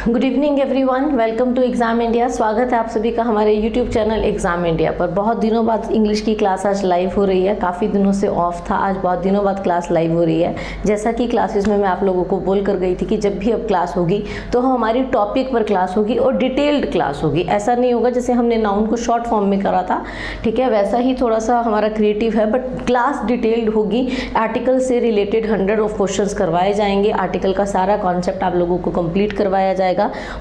Good evening everyone, welcome to exam India. स्वागत है आप सभी का हमारे यूट्यूब चैनल एग्ज़ाम इंडिया पर। बहुत दिनों बाद इंग्लिश की क्लास आज लाइव हो रही है। काफ़ी दिनों से ऑफ था, आज बहुत दिनों बाद क्लास लाइव हो रही है। जैसा कि क्लासेस में मैं आप लोगों को बोल कर गई थी कि जब भी अब क्लास होगी तो हमारी टॉपिक पर क्लास होगी और डिटेल्ड क्लास होगी। ऐसा नहीं होगा जैसे हमने नाउन को शॉर्ट फॉर्म में करा था, ठीक है, वैसा ही थोड़ा सा हमारा क्रिएटिव है, बट क्लास डिटेल्ड होगी। आर्टिकल से रिलेटेड 100 ऑफ क्वेश्चंस करवाए जाएंगे। आर्टिकल का सारा कॉन्सेप्ट आप लोगों को कंप्लीट करवाया जाएगा।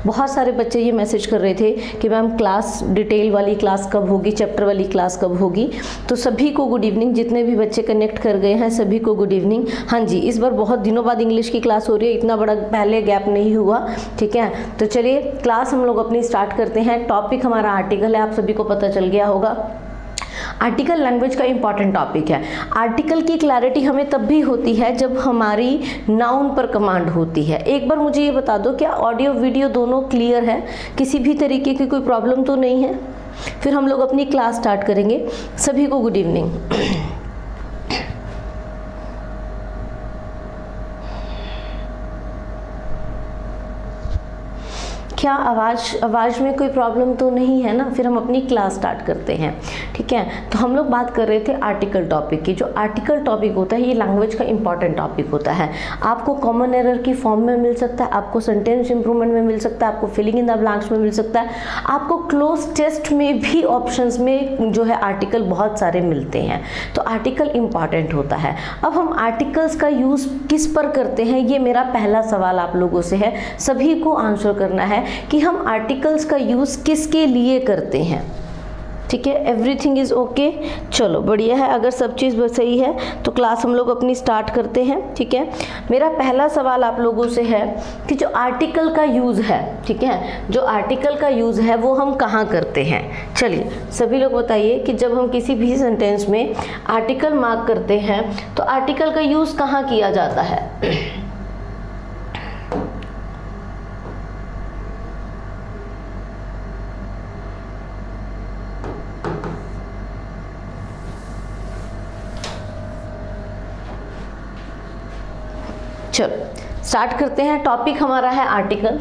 बहुत सारे बच्चे ये मैसेज कर रहे थे कि मैम क्लास डिटेल वाली क्लास कब होगी, चैप्टर वाली क्लास कब होगी। तो सभी को गुड इवनिंग, जितने भी बच्चे कनेक्ट कर गए हैं सभी को गुड इवनिंग। हाँ जी, इस बार बहुत दिनों बाद इंग्लिश की क्लास हो रही है, इतना बड़ा पहले गैप नहीं हुआ, ठीक है। तो चलिए क्लास हम लोग अपनी स्टार्ट करते हैं। टॉपिक हमारा आर्टिकल है, आप सभी को पता चल गया होगा। आर्टिकल लैंग्वेज का इंपॉर्टेंट टॉपिक है। आर्टिकल की क्लैरिटी हमें तब भी होती है जब हमारी नाउन पर कमांड होती है। एक बार मुझे ये बता दो, क्या ऑडियो वीडियो दोनों क्लियर है? किसी भी तरीके की कोई प्रॉब्लम तो नहीं है? फिर हम लोग अपनी क्लास स्टार्ट करेंगे। सभी को गुड इवनिंग। क्या आवाज़ में कोई प्रॉब्लम तो नहीं है ना? फिर हम अपनी क्लास स्टार्ट करते हैं, ठीक है। तो हम लोग बात कर रहे थे आर्टिकल टॉपिक की। जो आर्टिकल टॉपिक होता है ये लैंग्वेज का इंपॉर्टेंट टॉपिक होता है। आपको कॉमन एरर की फॉर्म में मिल सकता है, आपको सेंटेंस इंप्रूवमेंट में मिल सकता है, आपको फिलिंग इन द ब्लैंक्स में मिल सकता है, आपको क्लोज टेस्ट में भी ऑप्शंस में जो है आर्टिकल बहुत सारे मिलते हैं। तो आर्टिकल इंपॉर्टेंट होता है। अब हम आर्टिकल्स का यूज़ किस पर करते हैं, ये मेरा पहला सवाल आप लोगों से है। सभी को आंसर करना है कि हम आर्टिकल्स का यूज़ किसके लिए करते हैं, ठीक है। एवरीथिंग इज़ ओके, चलो बढ़िया है। अगर सब चीज़ सही है तो क्लास हम लोग अपनी स्टार्ट करते हैं, ठीक है। मेरा पहला सवाल आप लोगों से है कि जो आर्टिकल का यूज़ है, ठीक है, जो आर्टिकल का यूज़ है वो हम कहाँ करते हैं। चलिए सभी लोग बताइए कि जब हम किसी भी सेंटेंस में आर्टिकल मार्क करते हैं तो आर्टिकल का यूज़ कहाँ किया जाता है? चलो स्टार्ट करते हैं। टॉपिक हमारा है आर्टिकल।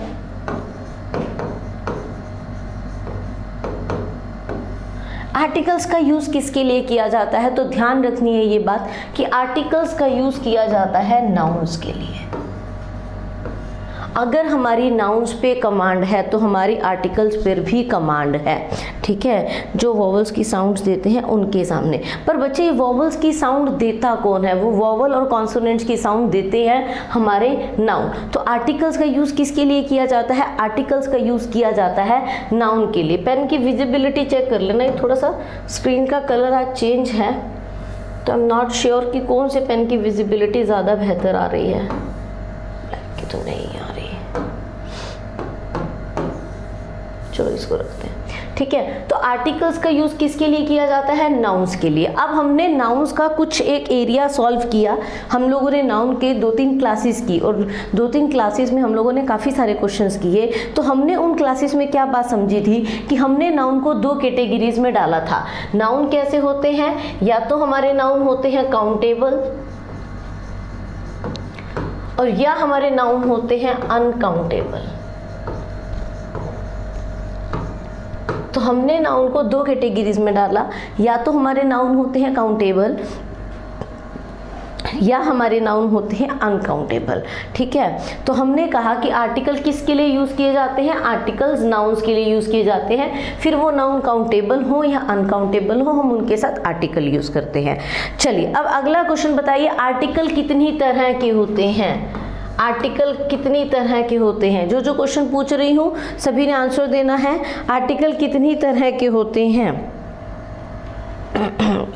आर्टिकल्स का यूज़ किसके लिए किया जाता है? तो ध्यान रखनी है ये बात कि आर्टिकल्स का यूज़ किया जाता है नाउन्स के लिए। अगर हमारी नाउन्स पे कमांड है तो हमारी आर्टिकल्स पर भी कमांड है, ठीक है, जो वॉवल्स की साउंड्स देते हैं उनके सामने। पर बच्चे, वॉवल्स की साउंड देता कौन है? वो वॉवल और कॉन्सोनेंट्स की साउंड देते हैं हमारे नाउन। तो आर्टिकल्स का यूज़ किसके लिए किया जाता है? आर्टिकल्स का यूज़ किया जाता है नाउन के लिए। पेन की विजिबिलिटी चेक कर लेना, ये थोड़ा सा स्क्रीन का कलर आज चेंज है, तो आई एम नॉट श्योर कि कौन से पेन की विजिबिलिटी ज़्यादा बेहतर आ रही है। ब्लैक की तो नहीं आ रही, चलो इसको रखते हैं, ठीक है। तो आर्टिकल्स का यूज़ किसके लिए किया जाता है? नाउन्स के लिए। अब हमने नाउन्स का कुछ एक एरिया सॉल्व किया। हम लोगों ने नाउन के 2-3 क्लासेस की और 2-3 क्लासेस में हम लोगों ने काफ़ी सारे क्वेश्चंस किए। तो हमने उन क्लासेस में क्या बात समझी थी कि हमने नाउन को 2 कैटेगरीज में डाला था। नाउन कैसे होते हैं? या तो हमारे नाउन होते हैं काउंटेबल और या हमारे नाउन होते हैं अनकाउंटेबल। तो हमने नाउन को 2 कैटेगरीज में डाला, या तो हमारे नाउन होते हैं काउंटेबल या हमारे नाउन होते हैं अनकाउंटेबल, ठीक है। तो हमने कहा कि आर्टिकल किसके लिए यूज़ किए जाते हैं? आर्टिकल्स नाउन्स के लिए यूज़ किए जाते हैं। फिर वो नाउन काउंटेबल हो या अनकाउंटेबल हो, हम उनके साथ आर्टिकल यूज़ करते हैं। चलिए अब अगला क्वेश्चन बताइए, आर्टिकल कितनी तरह के होते हैं? आर्टिकल कितनी तरह के होते हैं? जो क्वेश्चन पूछ रही हूँ सभी ने आंसर देना है। आर्टिकल कितनी तरह के होते हैं?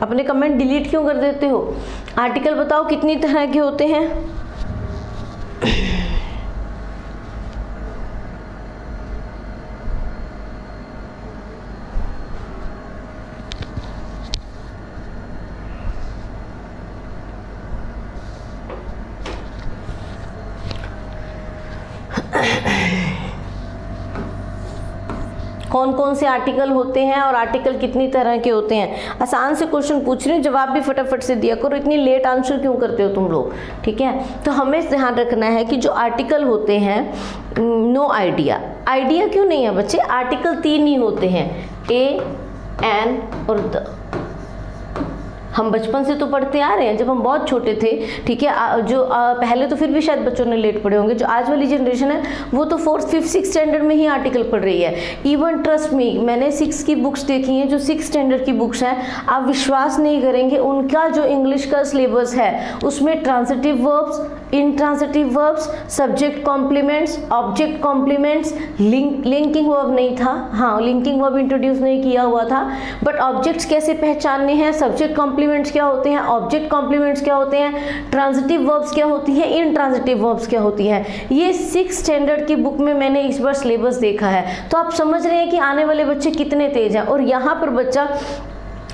अपने कमेंट डिलीट क्यों कर देते हो? आर्टिकल बताओ कितनी तरह के होते हैं? कौन कौन से आर्टिकल होते हैं और आर्टिकल कितनी तरह के होते हैं। आसान से क्वेश्चन पूछ रही हूँ, जवाब भी फटाफट से दिया करो, इतनी लेट आंसर क्यों करते हो तुम लोग, ठीक है। तो हमें ध्यान रखना है कि जो आर्टिकल होते हैं, नो आइडिया, आइडिया क्यों नहीं है बच्चे, आर्टिकल 3 ही होते हैं, ए, एन और द। हम बचपन से तो पढ़ते आ रहे हैं, जब हम बहुत छोटे थे, ठीक है। जो पहले तो फिर भी शायद बच्चों ने लेट पढ़े होंगे, जो आज वाली जनरेशन है वो तो 4th, 5th, 6th स्टैंडर्ड में ही आर्टिकल पढ़ रही है। इवन ट्रस्ट मी, मैंने 6 की बुक्स देखी हैं, जो 6th स्टैंडर्ड की बुक्स हैं, आप विश्वास नहीं करेंगे, उनका जो इंग्लिश का सिलेबस है उसमें transitive verbs, intransitive verbs, subject complements, object complements, linking verb नहीं था, हाँ लिंकिंग वर्ब इंट्रोड्यूस नहीं किया हुआ था, बट ऑब्जेक्ट्स कैसे पहचानने हैं, सब्जेक्ट कॉम्प्लीमेंट्स क्या होते हैं, ऑब्जेक्ट कॉम्प्लीमेंट्स क्या होते हैं, ट्रांजिटिव वर्ब्स क्या होती हैं, इंट्रांजिटिव वर्ब्स क्या होती हैं, ये 6th स्टैंडर्ड की बुक में मैंने इस बार सिलेबस देखा है। तो आप समझ रहे हैं कि आने वाले बच्चे कितने तेज हैं। और यहाँ पर बच्चा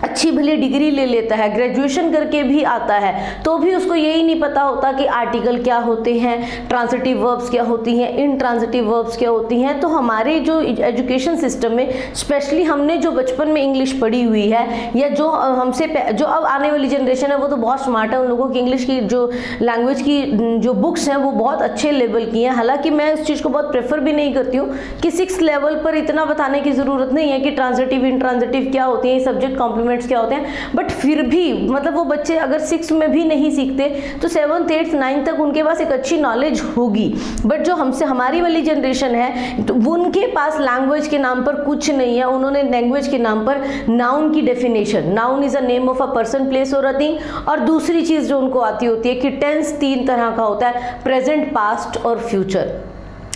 अच्छी भली डिग्री ले लेता है, ग्रेजुएशन करके भी आता है, तो भी उसको यही नहीं पता होता कि आर्टिकल क्या होते हैं, ट्रांजिटिव वर्ब्स क्या होती हैं, इंट्रांजिटिव वर्ब्स क्या होती हैं। तो हमारे जो एजुकेशन सिस्टम में स्पेशली हमने जो बचपन में इंग्लिश पढ़ी हुई है, या जो हमसे जो अब आने वाली जनरेशन है वो तो बहुत स्मार्ट है, उन लोगों की इंग्लिश की जो लैंग्वेज की जो बुक्स हैं वो बहुत अच्छे लेवल की हैं। हालांकि मैं इस चीज़ को बहुत प्रेफर भी नहीं करती हूँ कि 6th लेवल पर इतना बताने की ज़रूरत नहीं है कि ट्रांजिटिव इंट्रांजिटिव क्या होती है, सब्जेक्ट कॉम्प्लीमेंट्स क्या होते हैं, बट फिर भी मतलब वो बच्चे अगर 6 में भी नहीं सीखते तो 7th, 8th, 9th तक उनके पास एक अच्छी नॉलेज होगी। बट जो हमसे हमारी वाली जनरेशन है तो उनके पास लैंग्वेज के नाम पर कुछ नहीं है, उन्होंने लैंग्वेज के नाम पर नाउन की definition, noun is a name of a person, place और अ थिंग, और दूसरी चीज जो उनको आती होती है कि टेंस 3 तरह का होता है, प्रेजेंट, पास्ट और फ्यूचर।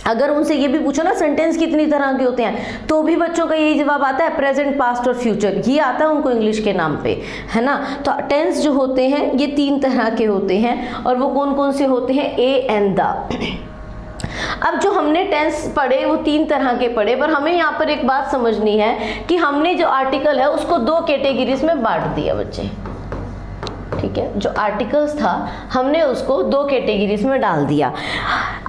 अगर उनसे ये भी पूछो ना सेंटेंस कितनी तरह के होते हैं, तो भी बच्चों का यही जवाब आता है, प्रेजेंट, पास्ट और फ्यूचर, ये आता है उनको इंग्लिश के नाम पे, है ना। तो टेंस जो होते हैं ये 3 तरह के होते हैं, और वो कौन कौन से होते हैं, ए एंड द। अब जो हमने टेंस पढ़े वो 3 तरह के पढ़े, पर हमें यहाँ पर एक बात समझनी है कि हमने जो आर्टिकल है उसको 2 कैटेगरीज में बांट दिया बच्चे, ठीक है। जो आर्टिकल्स था हमने उसको 2 कैटेगरीज में डाल दिया।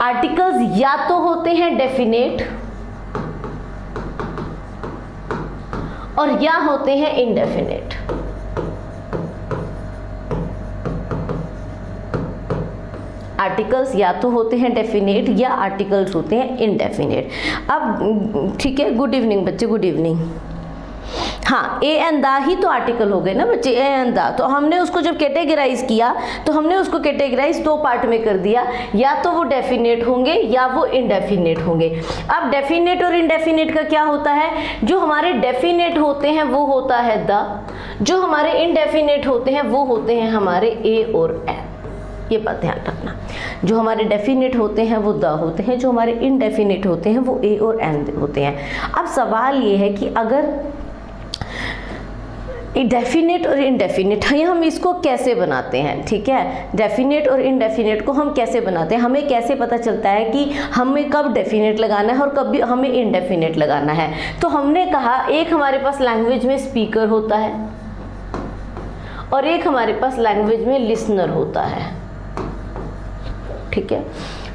आर्टिकल्स या तो होते हैं डेफिनेट और या होते हैं इनडेफिनेट। आर्टिकल्स या तो होते हैं डेफिनेट या आर्टिकल्स होते हैं इनडेफिनेट। अब ठीक है, गुड इवनिंग बच्चे, गुड इवनिंग। हाँ, ए एंड दा ही तो आर्टिकल हो गए ना बच्चे, ए एंड दा। तो हमने उसको जब कैटेगराइज किया तो हमने उसको कैटेगराइज 2 पार्ट में कर दिया, या तो वो डेफिनेट होंगे या वो इनडेफिनेट होंगे। अब डेफिनेट और इनडेफिनेट का क्या होता है, जो हमारे डेफिनेट होते हैं वो होता है द, जो हमारे इनडेफिनेट होते हैं वो होते हैं हमारे ए और एन। ये बात ध्यान रखना, जो हमारे डेफिनेट होते हैं वो द होते हैं, जो हमारे इनडेफिनेट होते हैं वो ए और एन होते हैं। अब सवाल ये है कि अगर डेफिनेट और इनडेफिनेट है, हम इसको कैसे बनाते हैं, ठीक है। डेफिनेट और इनडेफिनेट को हम कैसे बनाते हैं, हमें कैसे पता चलता है कि हमें कब डेफिनेट लगाना है और कब भी हमें इनडेफिनेट लगाना है। तो हमने कहा एक हमारे पास लैंग्वेज में स्पीकर होता है और एक हमारे पास लैंग्वेज में लिसनर होता है, ठीक है।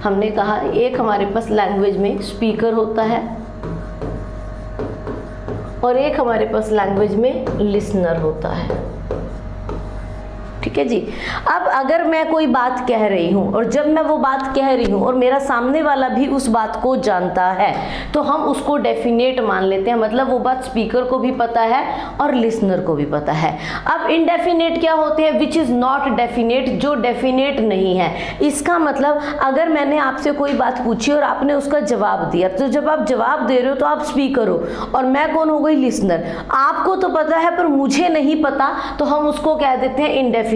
हमने कहा एक हमारे पास लैंग्वेज में स्पीकर होता है और एक हमारे पास लैंग्वेज में लिसनर होता है, ठीक है जी। अब अगर मैं कोई बात कह रही हूँ और जब मैं वो बात कह रही हूँ और मेरा सामने वाला भी उस बात को जानता है तो हम उसको डेफिनेट मान लेते हैं, मतलब वो बात स्पीकर को भी पता है और लिसनर को भी पता है। अब इनडेफिनेट क्या होते हैं, विच इज़ नॉट डेफिनेट, जो डेफिनेट नहीं है। इसका मतलब अगर मैंने आपसे कोई बात पूछी और आपने उसका जवाब दिया, तो जब आप जवाब दे रहे हो तो आप स्पीकर हो और मैं कौन हो गई, लिसनर। आपको तो पता है पर मुझे नहीं पता, तो हम उसको कह देते हैं इनडेफिनेट।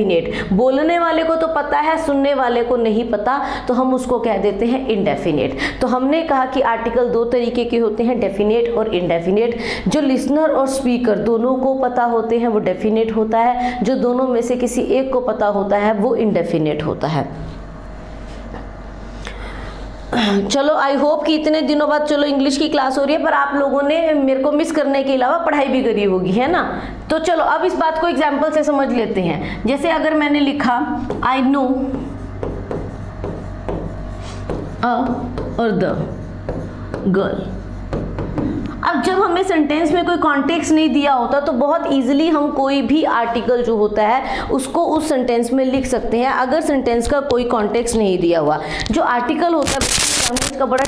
बोलने वाले को तो पता है, सुनने वाले को नहीं पता, तो हम उसको कह देते हैं इनडेफिनेट। तो हमने कहा कि आर्टिकल 2 तरीके के होते हैं, डेफिनेट और इनडेफिनेट। जो लिसनर और स्पीकर दोनों को पता होते हैं वो डेफिनेट होता है, जो दोनों में से किसी एक को पता होता है वो इनडेफिनेट होता है। चलो आई होप कि इतने दिनों बाद चलो इंग्लिश की क्लास हो रही है, पर आप लोगों ने मेरे को मिस करने के अलावा पढ़ाई भी करी होगी, है ना। तो चलो अब इस बात को एग्जाम्पल से समझ लेते हैं। जैसे अगर मैंने लिखा आई नो अ और द गर्ल। अब जब हमें सेंटेंस में कोई कॉन्टेक्स्ट नहीं दिया होता तो बहुत इजीली हम कोई भी आर्टिकल जो होता है उसको उस सेंटेंस में लिख सकते हैं, अगर सेंटेंस का कोई कॉन्टेक्स्ट नहीं दिया हुआ। जो आर्टिकल होता है लैंग्वेज का बड़ा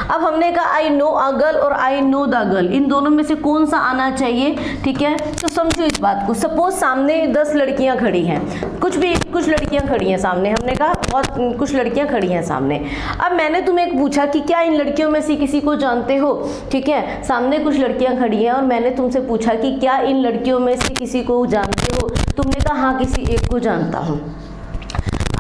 अब हमने कहा आई नो अ गर्ल और आई नो द गर्ल, इन दोनों में से कौन सा आना चाहिए, ठीक है। तो समझो इस बात को, सपोज सामने 10 लड़कियां खड़ी हैं, कुछ लड़कियां खड़ी हैं सामने, हमने कहा बहुत कुछ लड़कियां खड़ी हैं सामने। अब मैंने तुम्हें पूछा कि क्या इन लड़कियों में से किसी को जानते हो, ठीक है। सामने कुछ लड़कियां खड़ी हैं और मैंने तुमसे पूछा कि क्या इन लड़कियों में से किसी को जानते हो, तुमने कहा हाँ किसी एक को जानता हूँ।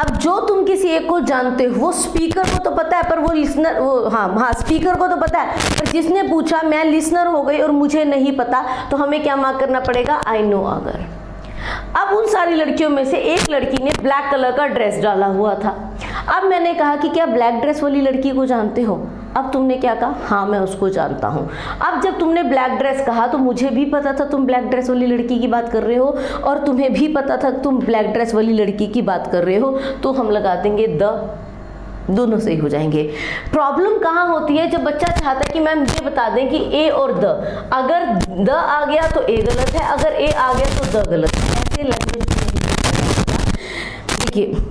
अब जो तुम किसी एक को जानते हो वो स्पीकर को तो पता है, पर वो लिसनर हाँ स्पीकर को तो पता है, पर जिसने पूछा मैं लिसनर हो गई और मुझे नहीं पता, तो हमें क्या मार्क करना पड़ेगा, आई नो अ गर्ल। अब उन सारी लड़कियों में से एक लड़की ने ब्लैक कलर का ड्रेस डाला हुआ था। अब मैंने कहा कि क्या ब्लैक ड्रेस वाली लड़की को जानते हो, अब तुमने क्या कहा, हाँ मैं उसको जानता हूँ। अब जब तुमने ब्लैक ड्रेस कहा तो मुझे भी पता था तुम ब्लैक ड्रेस वाली लड़की की बात कर रहे हो और तुम्हें भी पता था तुम ब्लैक ड्रेस वाली लड़की की बात कर रहे हो, तो हम लगा देंगे द, दोनों सही हो जाएंगे। प्रॉब्लम कहाँ होती है, जब बच्चा चाहता है कि मैम ये बता दें कि ए और द, अगर द आ गया तो ए गलत है, अगर ए आ गया तो द गलत है। ऐसे लैंग्वेज देखिए,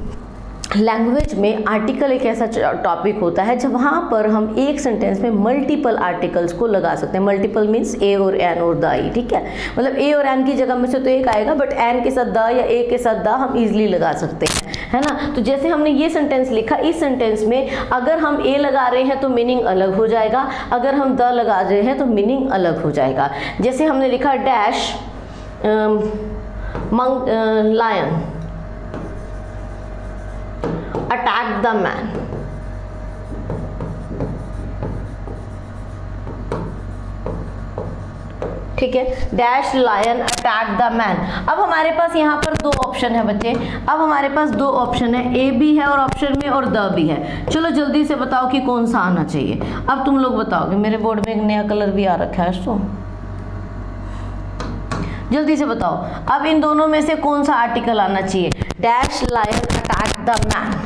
लैंग्वेज में आर्टिकल एक ऐसा टॉपिक होता है जब वहाँ पर हम एक सेंटेंस में मल्टीपल आर्टिकल्स को लगा सकते हैं। मल्टीपल मीन्स ए और एन और द आई, ठीक है। मतलब ए और एन की जगह में से तो एक आएगा, बट एन के साथ द या ए के साथ द हम इजीली लगा सकते हैं, है ना। तो जैसे हमने ये सेंटेंस लिखा, इस सेंटेंस में अगर हम ए लगा रहे हैं तो मीनिंग अलग हो जाएगा, अगर हम द लगा रहे हैं तो मीनिंग अलग हो जाएगा। जैसे हमने लिखा dash lion attack the man, ठीक है। Dash lion attack the man. अब हमारे पास यहाँ पर दो ऑप्शन है बच्चे, अब हमारे पास दो ऑप्शन है, ए भी है और ऑप्शन में और द भी है। चलो जल्दी से बताओ कि कौन सा आना चाहिए। अब तुम लोग बताओगे, मेरे बोर्ड में एक नया कलर भी आ रखा है, तो जल्दी से बताओ अब इन दोनों में से कौन सा आर्टिकल आना चाहिए, dash lion attack the man.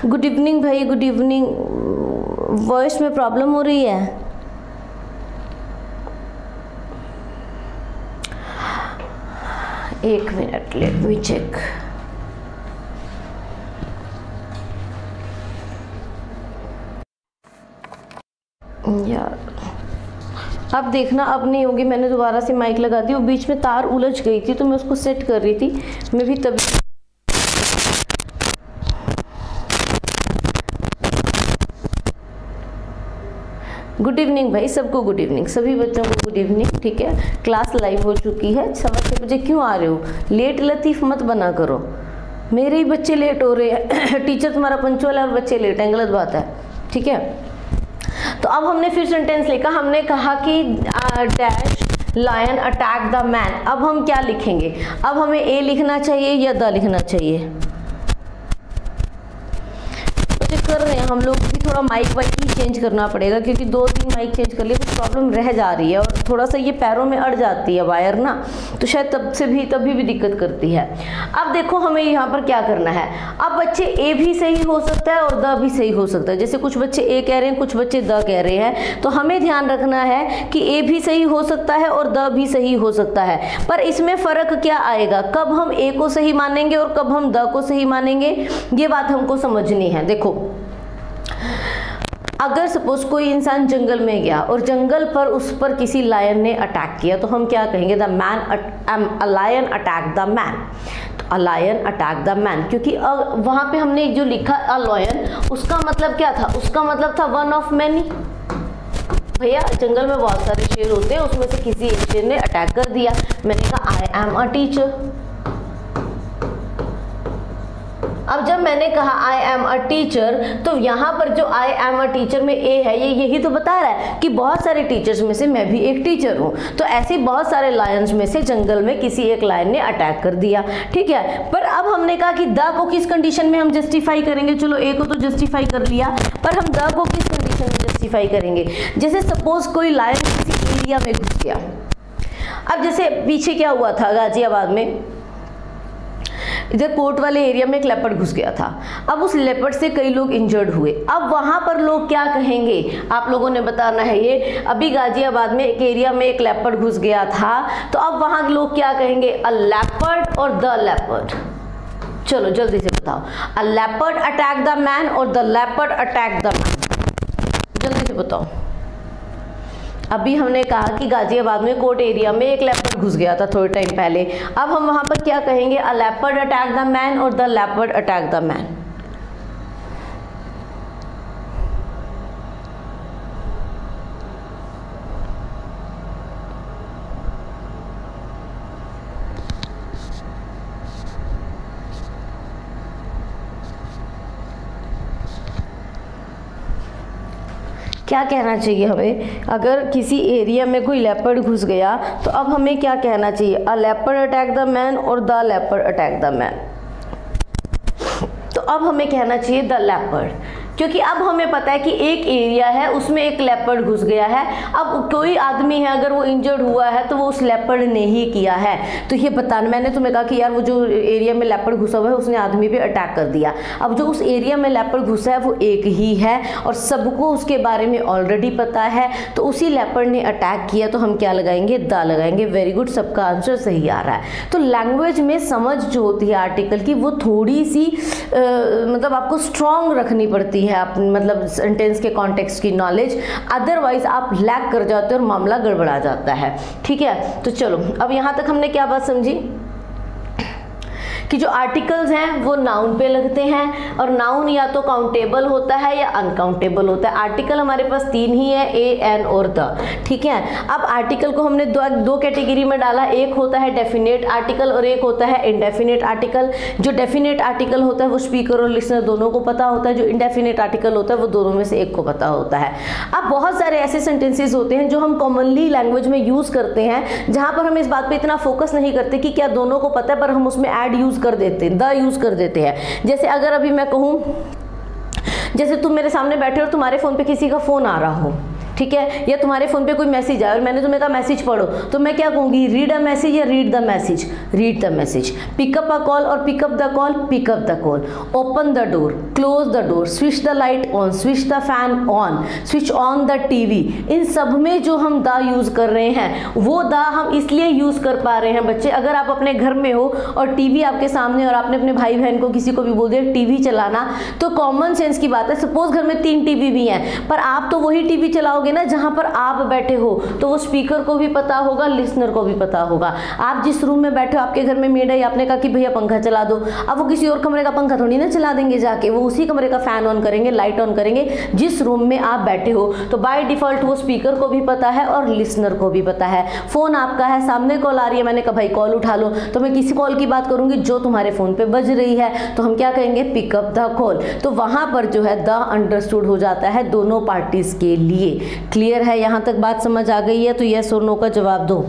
Good evening भाई, गुड इवनिंग। वॉइस में प्रॉब्लम हो रही है? एक मिनट, लेट मी चेक। यार अब देखना, अब नहीं होगी। मैंने दोबारा से माइक लगा दी, वो बीच में तार उलझ गई थी तो मैं उसको सेट कर रही थी, मैं भी तभी। गुड इवनिंग भाई, सबको गुड इवनिंग, सभी बच्चों को गुड इवनिंग, ठीक है। क्लास लाइव हो चुकी है। 6:15 बजे क्यों आ रहे हो? लेट लतीफ़ मत बना करो, मेरे ही बच्चे लेट हो रहे हैं। टीचर तुम्हारा पंचुअल है और बच्चे लेट हैं, गलत बात है, ठीक है। तो अब हमने फिर सेंटेंस लिखा, हमने कहा कि dash lion attack the man. अब हम क्या लिखेंगे, अब हमें ए लिखना चाहिए या द लिखना चाहिए? कर रहे हैं हम लोग भी, थोड़ा माइक वाइक ही चेंज करना पड़ेगा क्योंकि 2-3 माइक चेंज कर लिए तो प्रॉब्लम रह जा रही है और थोड़ा सा ये पैरों में अड़ जाती है वायर ना, तो शायद तभी भी दिक्कत करती है। अब देखो हमें यहाँ पर क्या करना है। अब बच्चे ए भी सही हो सकता है और द भी सही हो सकता है। जैसे कुछ बच्चे ए कह रहे हैं, कुछ बच्चे द कह रहे हैं, तो हमें ध्यान रखना है कि ए भी सही हो सकता है और द भी सही हो सकता है। पर इसमें फ़र्क क्या आएगा, कब हम ए को सही मानेंगे और कब हम द को सही मानेंगे, ये बात हमको समझनी है। देखो, अगर सपोज कोई इंसान जंगल में गया और जंगल पर उस पर किसी लायन ने अटैक किया तो हम क्या कहेंगे, the man, a lion attack the man. तो a lion attack the man, क्योंकि वहां पे हमने जो लिखा अ लायन, उसका मतलब क्या था, उसका मतलब था वन ऑफ मैनी। भैया जंगल में बहुत सारे शेर होते हैं, उसमें से किसी एक शेर ने अटैक कर दिया। मैंने कहा आई एम अ टीचर, अब जब मैंने कहा आई एम अ टीचर, तो यहाँ पर जो आई एम अ टीचर में ए है, ये यही तो बता रहा है कि बहुत सारे टीचर्स में से मैं भी एक टीचर हूँ। तो ऐसे बहुत सारे लायंस में से जंगल में किसी एक लायन ने अटैक कर दिया, ठीक है। पर अब हमने कहा कि द को किस कंडीशन में हम जस्टिफाई करेंगे, चलो ए को तो जस्टिफाई कर लिया, पर हम द को किस कंडीशन में जस्टिफाई करेंगे। जैसे सपोज कोई लायन किसी एरिया में घुस गया। अब जैसे पीछे क्या हुआ था गाजियाबाद में, इधर कोर्ट वाले एरिया में एक लेपर्ड घुस गया था। अब उस लेपर्ड से कई लोग इंजर्ड हुए। अब वहां पर लोग क्या कहेंगे, आप लोगों ने बताना है। ये अभी गाजियाबाद में एक एरिया में एक लेपर्ड घुस गया था, तो अब वहां लोग क्या कहेंगे, अ लेपर्ड और द लेपर्ड। चलो जल्दी से बताओ, a leopard attack the man और the leopard attack the man, जल्दी से बताओ। अभी हमने कहा कि गाजियाबाद में कोर्ट एरिया में एक लेपर्ड घुस गया था थोड़े टाइम पहले। अब हम वहां पर क्या कहेंगे, a leopard attack the man और the leopard attack the man. क्या कहना चाहिए हमें, अगर किसी एरिया में कोई लेपर्ड घुस गया तो अब हमें क्या कहना चाहिए, a leopard attack the man और the leopard attack the man. तो अब हमें कहना चाहिए द लेपर्ड, क्योंकि अब हमें पता है कि एक एरिया है उसमें एक लेपर्ड घुस गया है। अब कोई आदमी है अगर वो इंजर्ड हुआ है तो वो उस लेपर्ड ने ही किया है। तो ये बताना, मैंने तुम्हें कहा कि यार वो जो एरिया में लेपर्ड घुसा हुआ है उसने आदमी पे अटैक कर दिया। अब जो उस एरिया में लेपर्ड घुसा है वो एक ही है और सबको उसके बारे में ऑलरेडी पता है, तो उसी लेपर्ड ने अटैक किया। तो हम क्या लगाएंगे, द लगाएंगे। वेरी गुड, सबका आंसर सही आ रहा है। तो लैंग्वेज में समझ जो होती है आर्टिकल की, वो थोड़ी सी मतलब आपको स्ट्रॉन्ग रखनी पड़ती है, आप मतलब सेंटेंस के कॉन्टेक्स्ट की नॉलेज, अदरवाइज आप लैग कर जाते हो और मामला गड़बड़ा जाता है, ठीक है। तो चलो अब यहाँ तक हमने क्या बात समझी कि जो आर्टिकल्स हैं वो नाउन पे लगते हैं, और नाउन या तो काउंटेबल होता है या अनकाउंटेबल होता है। आर्टिकल हमारे पास तीन ही है, ए, एन और द, ठीक है। अब आर्टिकल को हमने दो कैटेगरी में डाला, एक होता है डेफिनेट आर्टिकल और एक होता है इंडेफिनेट आर्टिकल। जो डेफिनेट आर्टिकल होता है वो स्पीकर और लिसनर दोनों को पता होता है, जो इंडेफिनेट आर्टिकल होता है वो दोनों में से एक को पता होता है। अब बहुत सारे ऐसे सेंटेंसेस होते हैं जो हम कॉमनली लैंग्वेज में यूज करते हैं, जहां पर हम इस बात पे इतना फोकस नहीं करते कि क्या दोनों को पता है, पर हम उसमें ऐड यूज कर देते हैं, द यूज कर देते हैं। जैसे अगर अभी मैं कहूं, जैसे तुम मेरे सामने बैठे हो और तुम्हारे फोन पे किसी का फोन आ रहा हो, ठीक है, या तुम्हारे फोन पे कोई मैसेज आया और मैंने तुम्हें कहा मैसेज पढ़ो, तो मैं क्या कहूंगी, रीड अ मैसेज या read the message, read the message. Pick up a call और pick up the call, pick up the call. Open the door, close the door, switch the light on, switch the fan on, switch on the TV. इन सब में जो हम the use कर रहे हैं वो द हम इसलिए यूज कर पा रहे हैं बच्चे, अगर आप अपने घर में हो और टीवी आपके सामने और आपने अपने भाई बहन को किसी को भी बोल दिया टीवी चलाना, तो कॉमन सेंस की बात है, सपोज घर में 3 टीवी भी हैं, पर आप तो वही टीवी चलाओगे ना जहां पर आप बैठे हो, तो वो स्पीकर को भी पता होगा, लिसनर को भी पता होगा। आप जिस रूम में बैठे हो, आपके घर में मेड है, आपने कहा कि भैया पंखा चला दो, अब वो किसी और कमरे का पंखा थोड़ी ना चला देंगे जाके, वो उसी कमरे का फैन ऑन करेंगे, लाइट ऑन करेंगे जिस रूम में आप बैठे हो। तो बाय डिफॉल्ट वो स्पीकर को भी पता है और लिसनर को भी पता है। फोन आपका है, सामने कॉल आ रही है, मैंने कहा भाई कॉल उठा लो, तो मैं किसी कॉल की बात करूंगी जो तुम्हारे फोन पे बज रही है, तो हम क्या कहेंगे, पिकअप द कॉल। तो वहां पर जो है द अंडरस्टूड हो जाता है दोनों पार्टीज के लिए। क्लियर है, यहां तक बात समझ आ गई है? तो यस और नो का जवाब दो।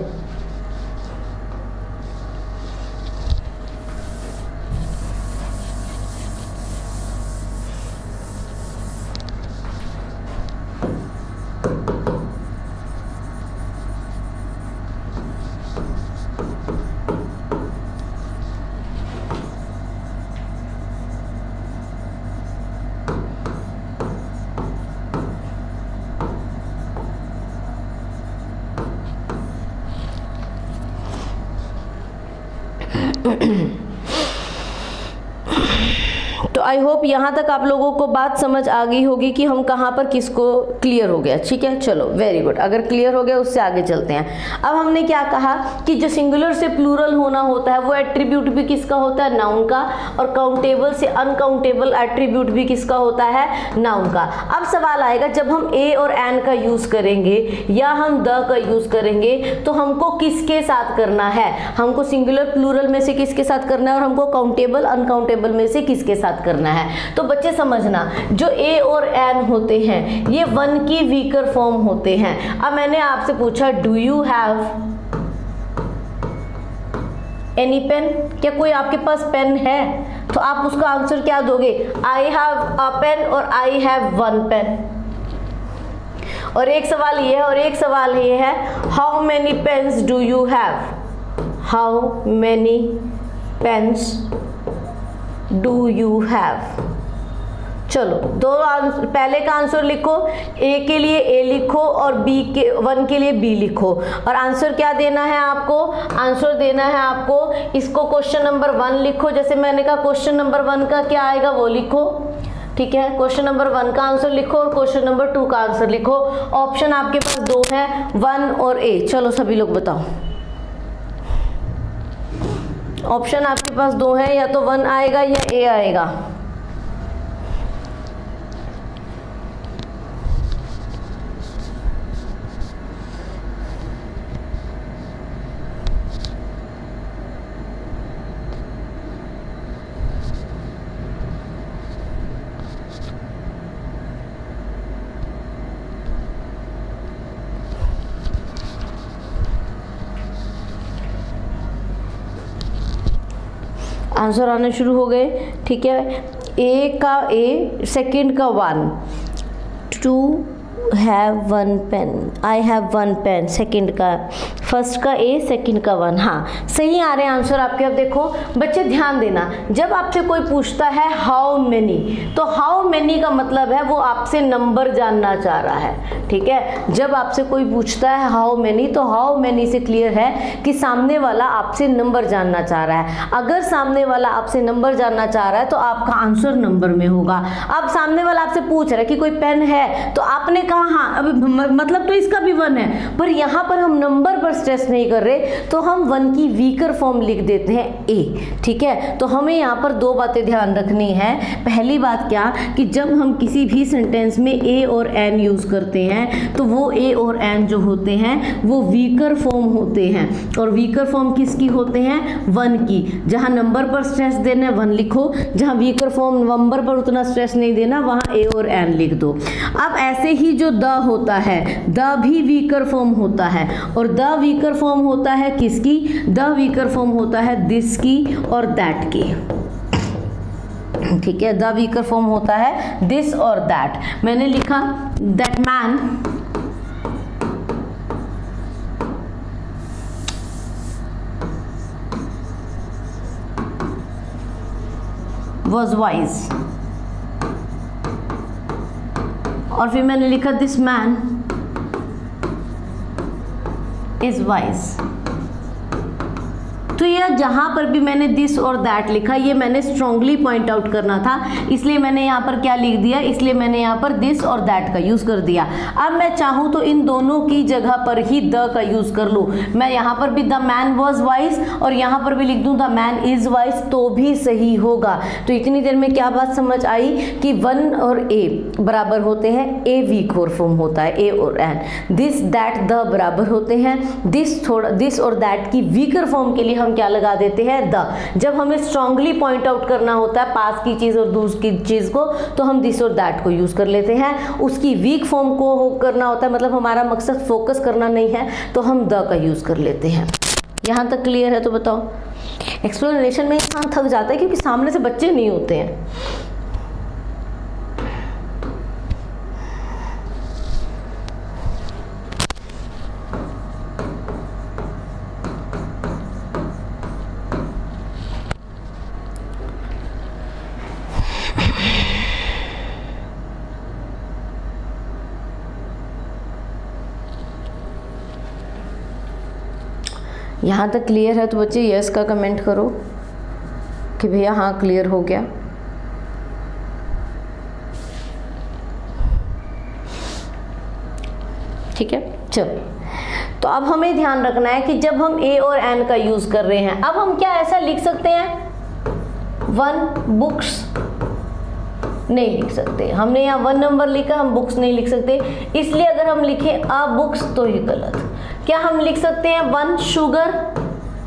तो आई होप यहाँ तक आप लोगों को बात समझ आ गई होगी कि हम कहाँ पर किसको क्लियर हो गया। ठीक है, चलो वेरी गुड। अगर क्लियर हो गया उससे आगे चलते हैं। अब हमने क्या कहा कि जो सिंगुलर से प्लूरल होना होता है वो एट्रीब्यूट भी किसका होता है, नाउन का, और काउंटेबल से अनकाउंटेबल एट्रीब्यूट भी किसका होता है, नाउन का। अब सवाल आएगा जब हम ए और एन का यूज करेंगे या हम द का यूज करेंगे तो हमको किसके साथ करना है, हमको सिंगुलर प्लूरल में से किसके साथ करना है और हमको काउंटेबल अनकाउंटेबल में से किसके साथ करना है। तो बच्चे समझना, जो ए और एन होते हैं ये वन की वीकर फॉर्म होते हैं। अब मैंने आपसे पूछा do you have any pen, क्या कोई आपके पास पेन है, तो आप उसका आंसर क्या दोगे, आई हैव अ पेन और आई हैव वन पेन। और एक सवाल ये है और एक सवाल ये है how many pens do you have, how many pens do you have. चलो दो पहले का आंसर लिखो, ए के लिए ए लिखो और बी के वन के लिए बी लिखो, और आंसर क्या देना है आपको, आंसर देना है आपको इसको क्वेश्चन नंबर 1 लिखो। जैसे मैंने कहा क्वेश्चन नंबर 1 का क्या आएगा वो लिखो, ठीक है। क्वेश्चन नंबर 1 का आंसर लिखो और क्वेश्चन नंबर 2 का आंसर लिखो। ऑप्शन आपके पास 2 है, 1 और ए। चलो सभी लोग बताओ, ऑप्शन आपके पास 2 है, या तो 1 आएगा या ए आएगा। आंसर आने शुरू हो गए, ठीक है। ए का ए, सेकंड का 1, to have one pen, I have one pen, second का, फर्स्ट का ए, सेकंड का 1। हाँ सही आ रहे हैं आंसर आपके। अब देखो बच्चे ध्यान देना, जब आपसे कोई पूछता है हाउ मेनी, तो हाउ मेनी का मतलब है वो आपसे नंबर जानना चाह रहा है, ठीक है। जब आपसे कोई पूछता है हाउ मेनी, तो हाउ मेनी से क्लियर है कि सामने वाला आपसे नंबर जानना चाह रहा है। अगर सामने वाला आपसे नंबर जानना चाह रहा है तो आपका आंसर नंबर में होगा। अब सामने वाला आपसे पूछ रहा है कि कोई पेन है, तो आपने कहा हाँ, अब मतलब तो इसका भी 1 है, पर यहाँ पर हम नंबर पर स्ट्रेस नहीं कर रहे, तो हम 1 की वीकर फॉर्म लिख देते हैं ए, ठीक है। तो हमें यहाँ पर 2 बातें ध्यान रखनी है। पहली बात क्या कि जब हम किसी भी सेंटेंस में ए और एन यूज करते हैं तो वो ए और एन जो होते हैं वो वीकर फॉर्म होते हैं, और वीकर फॉर्म किसकी होते हैं, 1 की। जहाँ नंबर पर स्ट्रेस देना है 1 लिखो, जहाँ वीकर फॉर्म नंबर पर उतना स्ट्रेस नहीं देना वहाँ ए और एन लिख दो। अब ऐसे ही जो द होता है, द भी वीकर फॉर्म होता है, और द वीकर फॉर्म होता है किसकी, द वीकर फॉर्म होता है दिस की और दैट की, ठीक है। द वीकर फॉर्म होता है दिस और दैट। मैंने लिखा दैट मैन was wise, और फिर मैंने लिखा दिस मैन इज वाइज। तो ये जहाँ पर भी मैंने दिस और दैट लिखा, ये मैंने स्ट्रांगली पॉइंट आउट करना था, इसलिए मैंने यहाँ पर क्या लिख दिया, इसलिए मैंने यहाँ पर दिस और दैट का यूज़ कर दिया। अब मैं चाहूँ तो इन दोनों की जगह पर ही द का यूज़ कर लूँ। मैं यहाँ पर भी द मैन वॉज वाइज और यहाँ पर भी लिख दूँ द मैन इज़ वाइज, तो भी सही होगा। तो इतनी देर में क्या बात समझ आई कि 1 और ए बराबर होते हैं, ए वीक और फॉर्म होता है, ए और एन। दिस दैट द बराबर होते हैं, दिस और दैट की वीकर फॉर्म के लिए हम क्या लगा देते हैं, द। जब हमें स्ट्रांगली पॉइंट आउट करना होता है पास की चीज और दूसरी की चीज को, तो हम दिस और दैट को यूज कर लेते हैं। उसकी वीक फॉर्म को करना होता है, मतलब हमारा मकसद फोकस करना नहीं है, तो हम द का यूज कर लेते हैं। यहाँ तक क्लियर है? तो बताओ। एक्सप्लेनेशन में इंसान थक जाता है क्योंकि सामने से बच्चे नहीं होते हैं। यहाँ तक क्लियर है तो बच्चे यस का कमेंट करो कि भैया हाँ क्लियर हो गया। ठीक है, चलो। तो अब हमें ध्यान रखना है कि जब हम ए और एन का यूज कर रहे हैं, अब हम क्या ऐसा लिख सकते हैं, 1 बुक्स नहीं लिख सकते। हमने यहाँ 1 नंबर लिखा, हम बुक्स नहीं लिख सकते, इसलिए अगर हम लिखें अ बुक्स तो ये गलत। क्या हम लिख सकते हैं 1 शुगर,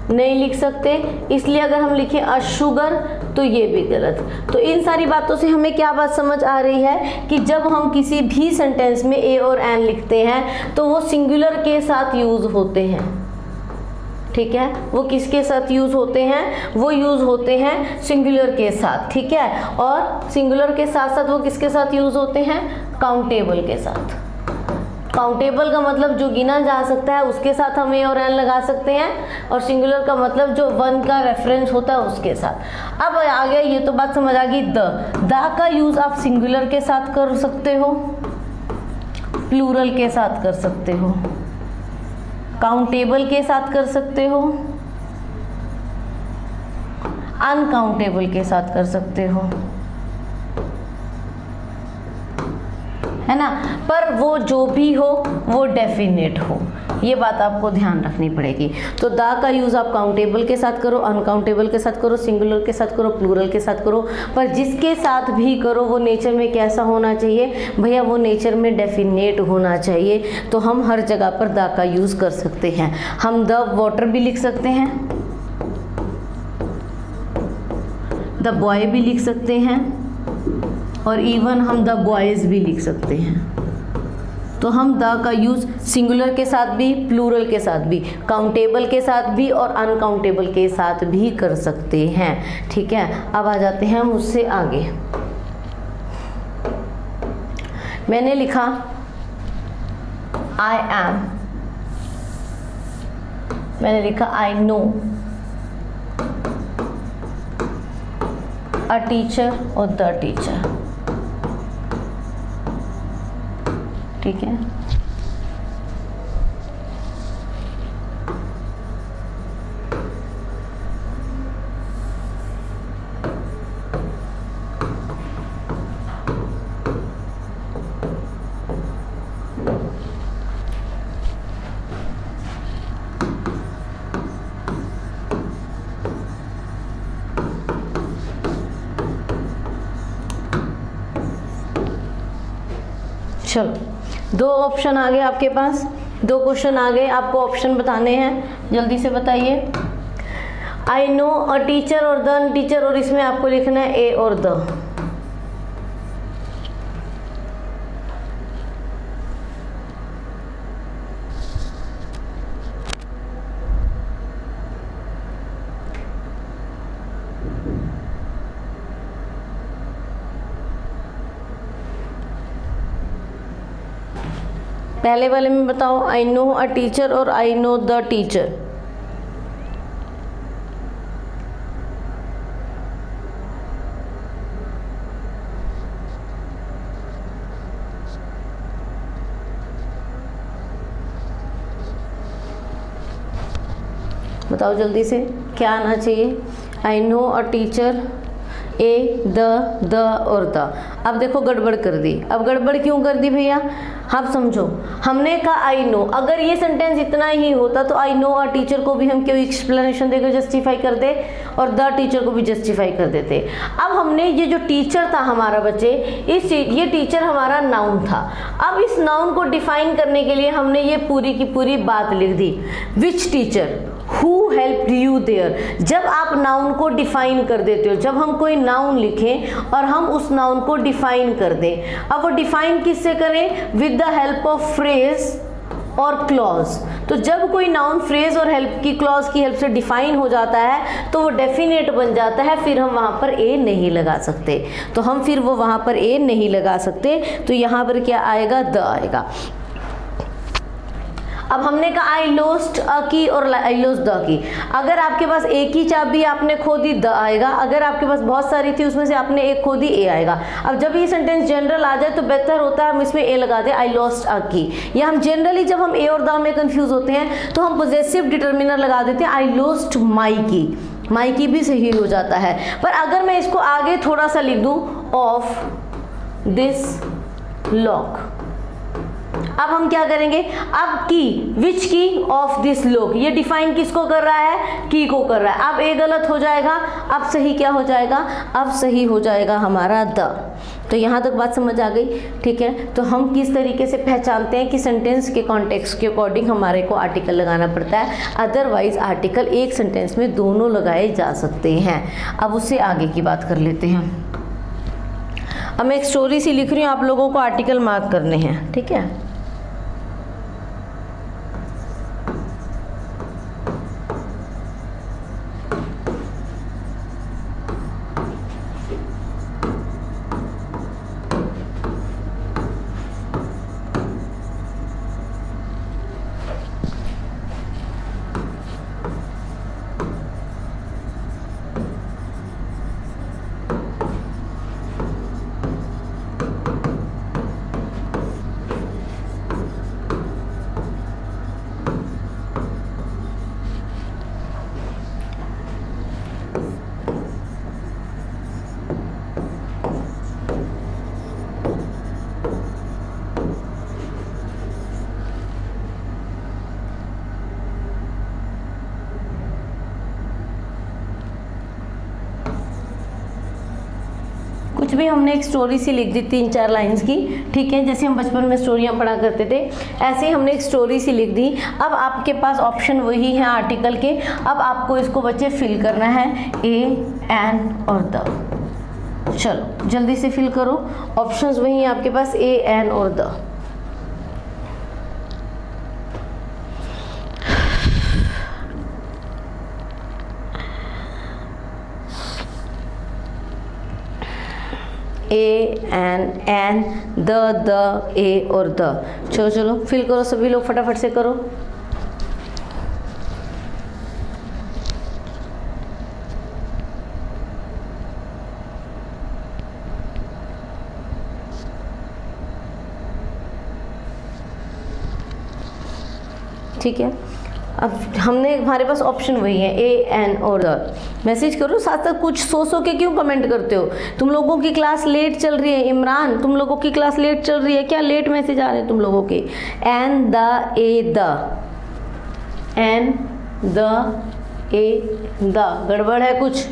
नहीं लिख सकते, इसलिए अगर हम लिखें अ शुगर तो ये भी गलत। तो इन सारी बातों से हमें क्या बात समझ आ रही है कि जब हम किसी भी सेंटेंस में ए और एन लिखते हैं तो वो सिंगुलर के साथ यूज होते हैं। ठीक है, वो किसके साथ यूज होते हैं, वो यूज होते हैं सिंगुलर के साथ। ठीक है, और सिंगुलर के साथ साथ वो किसके साथ यूज होते हैं, काउंटेबल के साथ। काउंटेबल का मतलब जो गिना जा सकता है उसके साथ हम ए और एन लगा सकते हैं, और सिंगुलर का मतलब जो 1 का रेफरेंस होता है उसके साथ। अब आ गया, ये तो बात समझ आ गई। द का यूज आप सिंगुलर के साथ कर सकते हो, प्लूरल के साथ कर सकते हो, काउंटेबल के साथ कर सकते हो, अनकाउंटेबल के साथ कर सकते हो, है ना। पर वो जो भी हो वो डेफिनेट हो, ये बात आपको ध्यान रखनी पड़ेगी। तो द का यूज आप काउंटेबल के साथ करो, अनकाउंटेबल के साथ करो, सिंगुलर के साथ करो, प्लूरल के साथ करो, पर जिसके साथ भी करो वो नेचर में कैसा होना चाहिए भैया, वो नेचर में डेफिनेट होना चाहिए। तो हम हर जगह पर द का यूज कर सकते हैं। हम द वाटर भी लिख सकते हैं, द बॉय भी लिख सकते हैं, और इवन हम द बॉयज भी लिख सकते हैं। तो हम द का यूज सिंगुलर के साथ भी, प्लूरल के साथ भी, काउंटेबल के साथ भी और अनकाउंटेबल के साथ भी कर सकते हैं। ठीक है, अब आ जाते हैं हम उससे आगे। मैंने लिखा आई एम, मैंने लिखा आई नो अ टीचर और द टीचर। ठीक है, चलो 2 ऑप्शन आ गए आपके पास, 2 क्वेश्चन आ गए, आपको ऑप्शन बताने हैं, जल्दी से बताइए। आई नो अ टीचर और द टीचर, और इसमें आपको लिखना है ए और द। पहले वाले में बताओ, आई नो अ टीचर और आई नो द टीचर। बताओ जल्दी से, क्या आना चाहिए। I know a teacher, A the और द। अब देखो गड़बड़ कर दी। अब गड़बड़ क्यों कर दी भैया, आप समझो। हमने कहा आई नो, अगर ये सेंटेंस इतना ही होता तो आई नो अ टीचर को भी हम क्यों एक्सप्लेनेशन देकर जस्टिफाई कर दे, और द टीचर को भी जस्टिफाई कर देते। अब हमने ये जो टीचर था हमारा बच्चे, ये टीचर हमारा नाउन था। अब इस नाउन को डिफाइन करने के लिए हमने ये पूरी की पूरी बात लिख दी, which teacher, who helped you there. जब आप नाउन को डिफाइन कर देते हो, जब हम कोई नाउन लिखें और हम उस नाउन को डिफाइन कर दें, अब वो डिफाइन किससे करें, with the help of phrase और क्लॉज। तो जब कोई नाउन फ्रेज और हेल्प की क्लॉज की हेल्प से डिफाइन हो जाता है तो वो डेफिनेट बन जाता है, फिर हम वहाँ पर ए नहीं लगा सकते। तो हम फिर वो वहाँ पर ए नहीं लगा सकते, तो यहाँ पर क्या आएगा, द आएगा। अब हमने कहा आई लॉस्ट अ की और आई लॉस्ट द की। अगर आपके पास एक ही चाबी आपने खो दी, द आएगा। अगर आपके पास बहुत सारी थी उसमें से आपने एक खो दी, ए आएगा। अब जब ये सेंटेंस जनरल आ जाए तो बेहतर होता है हम इसमें ए लगा दें, आई लॉस्ट अ की। या हम जनरली जब हम ए और द में कंफ्यूज होते हैं तो हम पोजेसिव डिटर्मिनर लगा देते हैं, आई लॉस्ट माई की। माई की भी सही हो जाता है। पर अगर मैं इसको आगे थोड़ा सा लिख दूं, ऑफ दिस लॉक, अब हम क्या करेंगे, अब की, विच की ऑफ दिस लोग, ये डिफाइन किसको कर रहा है, की को कर रहा है। अब ए गलत हो जाएगा, अब सही क्या हो जाएगा, अब सही हो जाएगा हमारा द। तो यहाँ तक बात समझ आ गई, ठीक है। तो हम किस तरीके से पहचानते हैं कि सेंटेंस के कॉन्टेक्स्ट के अकॉर्डिंग हमारे को आर्टिकल लगाना पड़ता है, अदरवाइज आर्टिकल एक सेंटेंस में दोनों लगाए जा सकते हैं। अब उससे आगे की बात कर लेते हैं। अब मैं एक स्टोरी सी लिख रही हूँ, आप लोगों को आर्टिकल मार्क करने हैं, ठीक है। कुछ भी हमने एक स्टोरी सी लिख दी 3-4 लाइंस की, ठीक है, जैसे हम बचपन में स्टोरियाँ पढ़ा करते थे, ऐसे ही हमने एक स्टोरी सी लिख दी। अब आपके पास ऑप्शन वही है आर्टिकल के, अब आपको इसको बच्चे फिल करना है, ए, एन और द। चलो जल्दी से फिल करो, ऑप्शंस वही हैं आपके पास, ए, एन और द। ए, एन, द, ए और द। चलो चलो फिल करो सभी लोग, फटाफट से करो। ठीक है, अब हमने, हमारे पास ऑप्शन वही है, ए, एन और द। मैसेज करो साथ साथ, कुछ सो के क्यों कमेंट करते हो? तुम लोगों की क्लास लेट चल रही है। इमरान, तुम लोगों की क्लास लेट चल रही है क्या? लेट मैसेज आ रहे हैं तुम लोगों के। An, the, a, the, an, the, a, the, गड़बड़ है कुछ?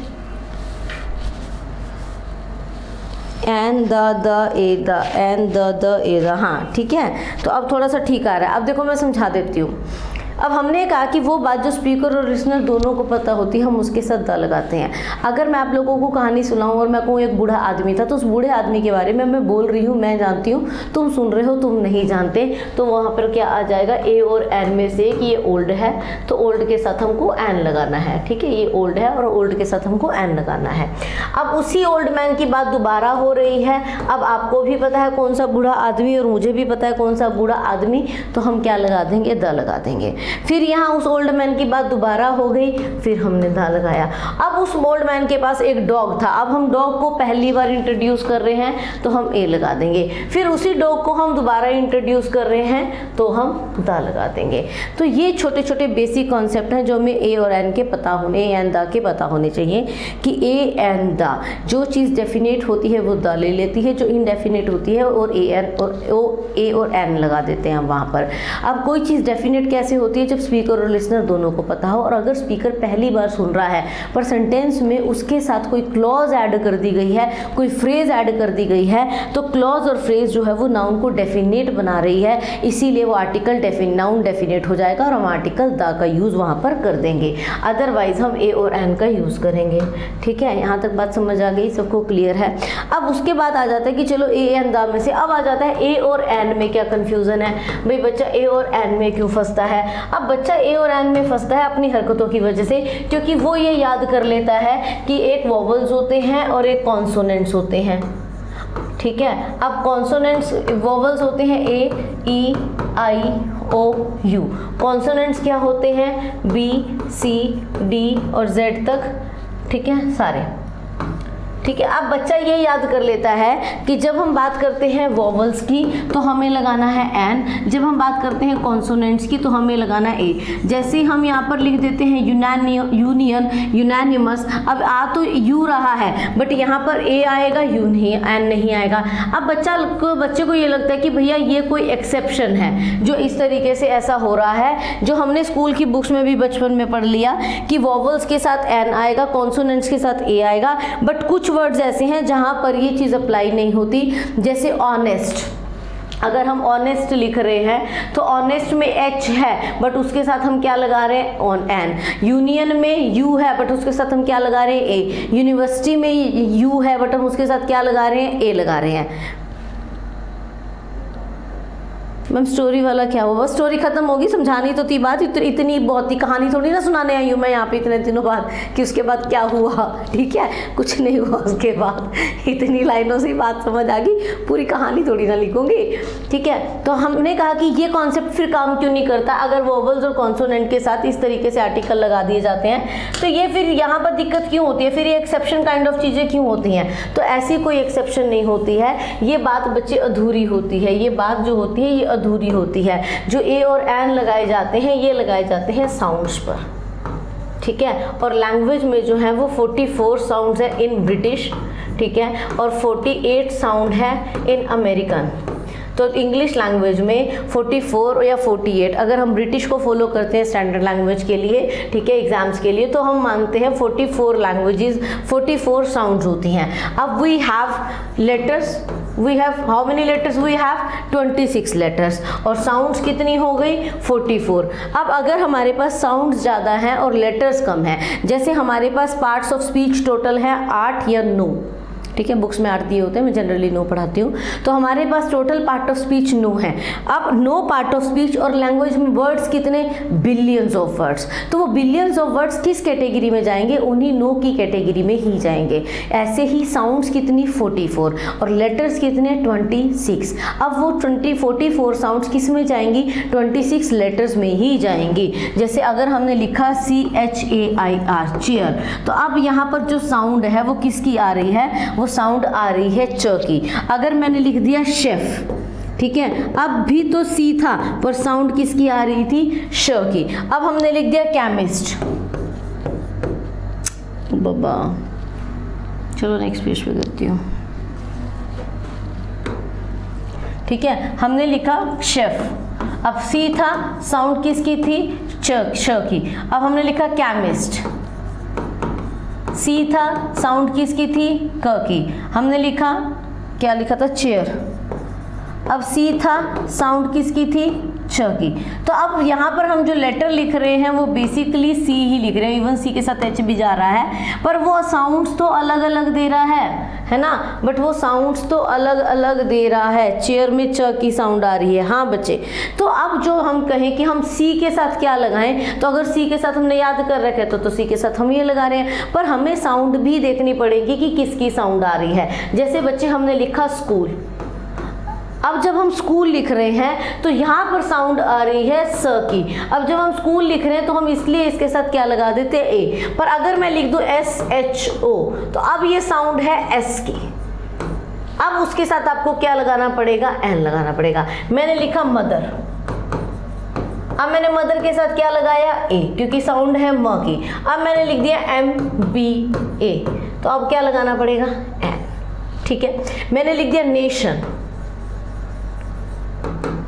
An, the, a, the, an, the, a, the. हाँ ठीक है, तो अब थोड़ा सा ठीक आ रहा है। अब देखो मैं समझा देती हूँ। अब हमने कहा कि वो बात जो स्पीकर और लिसनर दोनों को पता होती है, हम उसके साथ द लगाते हैं। अगर मैं आप लोगों को कहानी सुनाऊं और मैं कहूँ एक बूढ़ा आदमी था, तो उस बूढ़े आदमी के बारे में मैं बोल रही हूँ, मैं जानती हूँ, तुम सुन रहे हो, तुम नहीं जानते, तो वहाँ पर क्या आ जाएगा, ए और एन में से कि ये ओल्ड है, तो ओल्ड के साथ हमको एन लगाना है। ठीक है, ये ओल्ड है और ओल्ड के साथ हमको एन लगाना है। अब उसी ओल्ड मैन की बात दोबारा हो रही है। अब आपको भी पता है कौन सा बूढ़ा आदमी और मुझे भी पता है कौन सा बूढ़ा आदमी, तो हम क्या लगा देंगे, द लगा देंगे। फिर यहाँ उस ओल्ड मैन की बात दोबारा हो गई, फिर हमने द लगाया। अब उस ओल्ड मैन के पास एक डॉग था, अब हम डॉग को पहली बार इंट्रोड्यूस कर रहे हैं, तो हम ए लगा देंगे। फिर उसी डॉग को हम दोबारा इंट्रोड्यूस कर रहे हैं, तो हम द लगा देंगे। तो ये छोटे छोटे बेसिक कॉन्सेप्ट हैं जो हमें ए और एन के पता होने, ए एन द के पता होने चाहिए कि ए एन द, जो चीज़ डेफिनेट होती है वो द ले लेती है, जो इनडेफिनेट होती है और ए और एन लगा देते हैं हम वहाँ पर। अब कोई चीज़ डेफिनेट कैसे होती है, जब स्पीकर और लिसनर दोनों को पता हो, और अगर स्पीकर पहली बार सुन रहा है पर सेंटेंस में उसके साथ कोई क्लॉज ऐड कर दी गई है, कोई फ्रेज ऐड कर दी गई है, तो क्लॉज और फ्रेज जो है वो नाउन को डेफिनेट बना रही है, इसीलिए वो आर्टिकल नाउन डेफिनेट हो जाएगा और हम आर्टिकल द का यूज़ वहाँ पर कर देंगे। अदरवाइज हम ए और एन का यूज़ करेंगे। ठीक है, यहाँ तक बात समझ आ गई, सबको क्लियर है। अब उसके बाद आ जाता है कि चलो ए एन द में से अब आ जाता है ए और एन में क्या कन्फ्यूज़न है। भाई बच्चा ए और एन में क्यों फंसता है? अब बच्चा ए और एन में फंसता है अपनी हरकतों की वजह से, क्योंकि वो ये याद कर लेता है कि एक वोवल्स होते हैं और एक कॉन्सोनेंट्स होते हैं। ठीक है, अब कॉन्सोनेंट्स, वोवल्स होते हैं ए, ई, आई, ओ, यू। कॉन्सोनेंट्स क्या होते हैं, बी, सी, डी और जेड तक। ठीक है, सारे। ठीक है। अब बच्चा ये याद कर लेता है कि जब हम बात करते हैं वॉवल्स की तो हमें लगाना है एन, जब हम बात करते हैं कॉन्सोनेंट्स की तो हमें लगाना ए। जैसे हम यहाँ पर लिख देते हैं यूनियन, यूनानिमस, अब आ तो यू रहा है बट यहाँ पर ए आएगा, यू नहीं, एन नहीं आएगा। अब बच्चे को ये लगता है कि भैया ये कोई एक्सेप्शन है जो इस तरीके से ऐसा हो रहा है, जो हमने स्कूल की बुक्स में भी बचपन में पढ़ लिया कि वॉवल्स के साथ एन आएगा, कॉन्सोनेंट्स के साथ ए आएगा, बट कुछ वर्ड्स ऐसे हैं जहां पर ये चीज़ अप्लाई नहीं होती। जैसे ऑनेस्ट, अगर हम ऑनेस्ट लिख रहे हैं तो ऑनेस्ट में एच है बट उसके साथ हम क्या लगा रहे हैं, ऑन एन। यूनियन में यू है बट उसके साथ हम क्या लगा रहे हैं, ए। यूनिवर्सिटी में यू है बट हम उसके साथ क्या लगा रहे हैं, ए लगा रहे हैं। मैम स्टोरी वाला क्या हुआ, बस स्टोरी खत्म होगी, समझानी तो थी बात, इतनी बहुत ही कहानी थोड़ी ना सुनाने आई हूँ मैं यहाँ पे इतने दिनों बाद कि उसके बाद क्या हुआ। ठीक है, कुछ नहीं हुआ उसके बाद, इतनी लाइनों से ही बात समझ आ गई, पूरी कहानी थोड़ी ना लिखूंगी। ठीक है, तो हमने कहा कि ये कॉन्सेप्ट फिर काम क्यों नहीं करता अगर वोवल्स और कॉन्सोनेंट के साथ इस तरीके से आर्टिकल लगा दिए जाते हैं, तो ये फिर यहाँ पर दिक्कत क्यों होती है, फिर ये एक्सेप्शन काइंड ऑफ चीज़ें क्यों होती हैं। तो ऐसी कोई एक्सेप्शन नहीं होती है, ये बात बच्चे अधूरी होती है, ये बात जो होती है ये अधूरी होती है। जो ए और एन लगाए जाते हैं ये लगाए जाते हैं साउंड्स पर। ठीक है, और लैंग्वेज में जो है वो 44 साउंड्स है इन ब्रिटिश, ठीक है, और 48 साउंड है इन अमेरिकन। तो इंग्लिश लैंग्वेज में 44 या 48, अगर हम ब्रिटिश को फॉलो करते हैं स्टैंडर्ड लैंग्वेज के लिए, ठीक है, एग्जाम्स के लिए, तो हम मानते हैं 44 लैंग्वेजेस, 44 साउंड्स होती हैं। अब we have letters, we have how many letters, we have 26 letters, और साउंड्स कितनी हो गई, 44। अब अगर हमारे पास साउंड्स ज़्यादा हैं और लेटर्स कम हैं, जैसे हमारे पास पार्ट्स ऑफ स्पीच टोटल है 8 या 9, ठीक है, बुक्स में 8 दिए होते हैं, मैं जनरली 9 पढ़ाती हूँ, तो हमारे पास टोटल पार्ट ऑफ स्पीच 9 है। अब 9 पार्ट ऑफ स्पीच और लैंग्वेज में वर्ड्स कितने, बिलियंस ऑफ वर्ड्स, तो वो बिलियंस ऑफ वर्ड्स किस कैटेगरी में जाएंगे, उन्हीं 9 की कैटेगरी में ही जाएंगे। ऐसे ही साउंड्स कितनी 44 और लेटर्स कितने 26। अब वो 44 साउंड्स किस में जाएंगी, 26 लेटर्स में ही जाएंगी। जैसे अगर हमने लिखा CHAIR चेयर, तो अब यहाँ पर जो साउंड है वो किसकी आ रही है, वो साउंड आ रही है च की। अगर मैंने लिख दिया शेफ, ठीक है, अब भी तो सी था पर साउंड किसकी आ रही थी, श की। अब हमने लिख दिया केमिस्ट, बाबा चलो नेक्स्ट पेज पे करती हूँ। ठीक है, हमने लिखा शेफ, अब सी था, साउंड किसकी थी, श की। अब हमने लिखा केमिस्ट, सी था, साउंड किसकी थी, क की। हमने लिखा, क्या लिखा था, चेयर, अब सी था, साउंड किसकी थी, च की। तो अब यहाँ पर हम जो लेटर लिख रहे हैं वो बेसिकली सी ही लिख रहे हैं, इवन सी के साथ एच भी जा रहा है, पर वो साउंड्स तो अलग अलग दे रहा है ना, बट वो साउंड्स तो अलग अलग दे रहा है। चेयर में च की साउंड आ रही है, हाँ बच्चे। तो अब जो हम कहें कि हम सी के साथ क्या लगाएं, तो अगर सी के साथ हमने याद कर रखे तो सी के साथ हम ये लगा रहे हैं, पर हमें साउंड भी देखनी पड़ेगी कि किसकी साउंड आ रही है। जैसे बच्चे हमने लिखा स्कूल, अब जब हम स्कूल लिख रहे हैं तो यहाँ पर साउंड आ रही है स की। अब जब हम स्कूल लिख रहे हैं तो हम इसलिए इसके साथ क्या लगा देते हैं, ए। पर अगर मैं लिख दूं SHO तो अब ये साउंड है एस की। अब उसके साथ आपको क्या लगाना पड़ेगा, एन लगाना पड़ेगा। मैंने लिखा मदर, अब मैंने मदर के साथ क्या लगाया, ए, क्योंकि साउंड है म की। अब मैंने लिख दिया MBA, तो अब क्या लगाना पड़ेगा, एन। ठीक है, मैंने लिख दिया नेशन,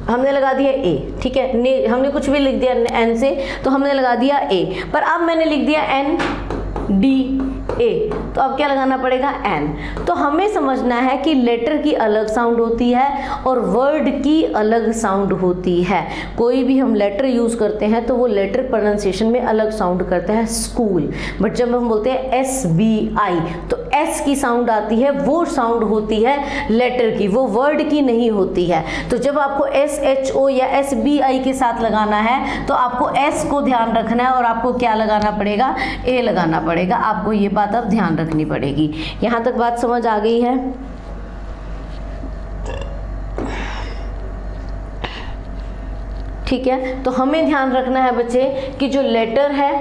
हमने लगा दिया ए। ठीक है, हमने कुछ भी लिख दिया एन से तो हमने लगा दिया ए, पर अब मैंने लिख दिया NDA, तो अब क्या लगाना पड़ेगा, एन। तो हमें समझना है कि लेटर की अलग साउंड होती है और वर्ड की अलग साउंड होती है। कोई भी हम लेटर यूज करते हैं तो वो लेटर प्रोनाउंसिएशन में अलग साउंड करता है, स्कूल। बट जब हम बोलते हैं SBI तो एस की साउंड आती है, वो साउंड होती है लेटर की, वो वर्ड की नहीं होती है। तो जब आपको SHO या SBI के साथ लगाना है तो आपको एस को ध्यान रखना है और आपको क्या लगाना पड़ेगा, ए लगाना पड़ेगा। आपको ये बात अब ध्यान रखनी पड़ेगी। यहाँ तक बात समझ आ गई है? ठीक है, तो हमें ध्यान रखना है बच्चे कि जो लेटर है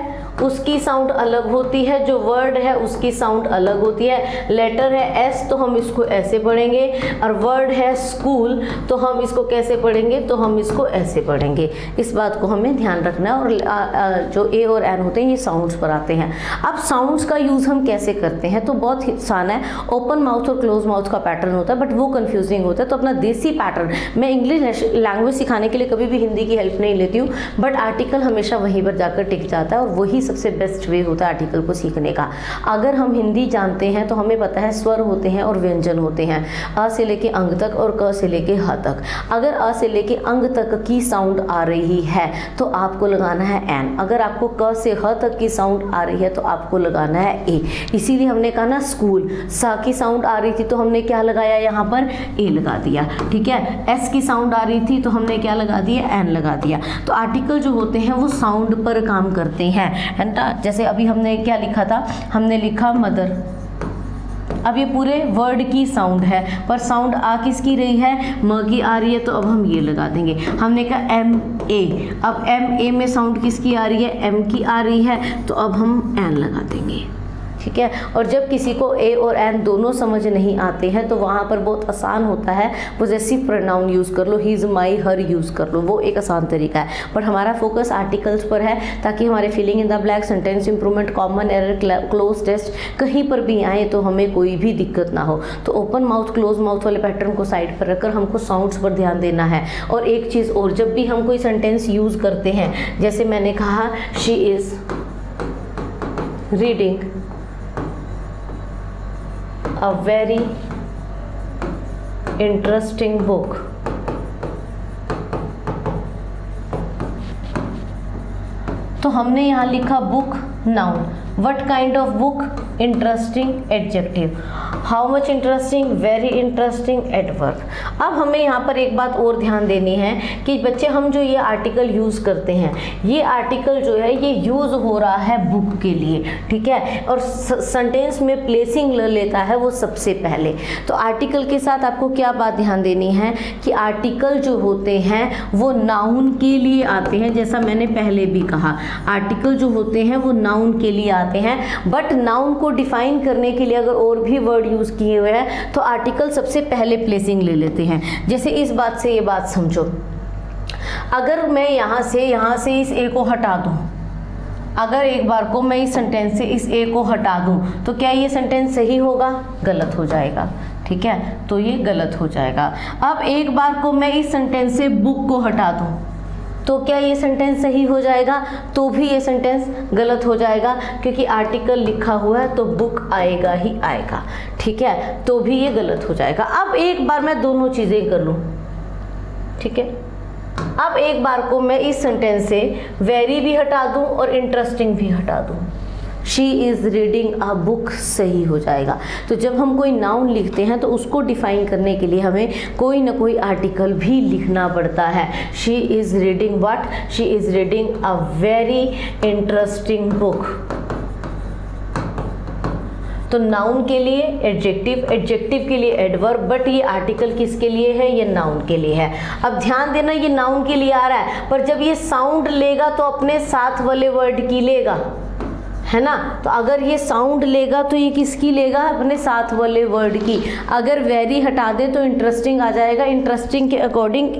उसकी साउंड अलग होती है, जो वर्ड है उसकी साउंड अलग होती है। लेटर है एस तो हम इसको ऐसे पढ़ेंगे, और वर्ड है स्कूल तो हम इसको कैसे पढ़ेंगे, तो हम इसको ऐसे पढ़ेंगे। इस बात को हमें ध्यान रखना है। और जो ए और एन होते हैं ये साउंड्स पर आते हैं। अब साउंड्स का यूज़ हम कैसे करते हैं, तो बहुत ही आसान है। ओपन माउथ और क्लोज माउथ का पैटर्न होता है, बट वो कंफ्यूजिंग होता है। तो अपना देसी पैटर्न, मैं इंग्लिश लैंग्वेज सिखाने के लिए कभी भी हिंदी की हेल्प नहीं लेती हूँ, बट आर्टिकल हमेशा वहीं पर जाकर टिक जाता है, और वही सबसे बेस्ट वे होता है आर्टिकल को सीखने का। अगर हम हिंदी जानते हैं तो हमें पता है स्वर होते हैं और व्यंजन होते हैं, अ से लेके अंग तक और क से लेके ह तक। अगर अ से लेके अंग तक की साउंड आ रही है तो आपको लगाना है एन। अगर आपको क से ह तक की साउंड आ रही है तो आपको लगाना है ए। इसीलिए हमने कहा ना स्कूल, सा की साउंड आ रही थी तो हमने क्या लगाया, यहाँ पर ए लगा दिया। ठीक है, एस की साउंड आ रही थी तो हमने क्या लगा दिया, एन लगा दिया। तो आर्टिकल जो होते हैं वो साउंड पर काम करते हैं, है ना। जैसे अभी हमने क्या लिखा था, हमने लिखा मदर। अब ये पूरे वर्ड की साउंड है, पर साउंड आ किसकी रही है, म की आ रही है, तो अब हम ये लगा देंगे। हमने कहा एम ए, अब एम ए में साउंड किसकी आ रही है, एम की आ रही है, तो अब हम एन लगा देंगे। ठीक है, और जब किसी को ए और एन दोनों समझ नहीं आते हैं तो वहाँ पर बहुत आसान होता है, पॉजेसिव प्रोनाउन यूज़ कर लो, हिज माई हर यूज़ कर लो, वो एक आसान तरीका है। पर हमारा फोकस आर्टिकल्स पर है, ताकि हमारे filling in the blank, sentence improvement, common error, cloze test कहीं पर भी आए तो हमें कोई भी दिक्कत ना हो। तो ओपन माउथ क्लोज माउथ वाले पैटर्न को साइड पर रखकर हमको साउंड्स पर ध्यान देना है। और एक चीज़ और, जब भी हम कोई सेंटेंस यूज़ करते हैं, जैसे मैंने कहा she is reading a very interesting book, तो हमने यहाँ लिखा book noun. What kind of book? Interesting adjective. How much interesting? Very interesting adverb. अब हमें यहाँ पर एक बात और ध्यान देनी है कि बच्चे हम जो ये आर्टिकल यूज़ करते हैं, ये आर्टिकल जो है ये यूज़ हो रहा है बुक के लिए, ठीक है, और सेंटेंस में प्लेसिंग लेता है वो सबसे पहले। तो आर्टिकल के साथ आपको क्या बात ध्यान देनी है कि आर्टिकल जो होते हैं वो नाउन के लिए आते हैं। जैसा मैंने पहले भी कहा, आर्टिकल जो होते हैं वो नाउन के लिए आते हैं, बट नाउन को डिफाइन करने के लिए अगर और भी वर्ड यूज़ किए हुए हैं तो आर्टिकल सबसे पहले प्लेसिंग ले लेते हैं। जैसे इस बात से ये बात समझो, अगर मैं यहाँ से इस ए को हटा दूँ, अगर एक बार को मैं इस सेंटेंस से इस ए को हटा दूँ तो क्या ये सेंटेंस सही होगा, गलत हो जाएगा। ठीक है, तो ये गलत हो जाएगा। अब एक बार को मैं इस सेंटेंस से बुक को हटा दूँ तो क्या ये सेंटेंस सही हो जाएगा, तो भी ये सेंटेंस गलत हो जाएगा, क्योंकि आर्टिकल लिखा हुआ है तो बुक आएगा ही आएगा। ठीक है, तो भी ये गलत हो जाएगा। अब एक बार मैं दोनों चीज़ें कर लूँ, ठीक है, अब एक बार को मैं इस सेंटेंस से वेरी भी हटा दूँ और इंटरेस्टिंग भी हटा दूँ, she is reading a book सही हो जाएगा। तो जब हम कोई नाउन लिखते हैं तो उसको डिफाइन करने के लिए हमें कोई ना कोई आर्टिकल भी लिखना पड़ता है। She is reading what, she is reading a very interesting book. तो नाउन के लिए एडजेक्टिव, एडजेक्टिव के लिए एडवर्ब, बट ये आर्टिकल किसके लिए है, ये नाउन के लिए है। अब ध्यान देना, ये नाउन के लिए आ रहा है, पर जब ये साउंड लेगा तो अपने साथ वाले वर्ड की लेगा, है ना। तो अगर ये साउंड लेगा तो ये किसकी लेगा, अपने साथ वाले वर्ड की। अगर वेरी हटा दे तो इंटरेस्टिंग आ जाएगा, इंटरेस्टिंग के अकॉर्डिंग,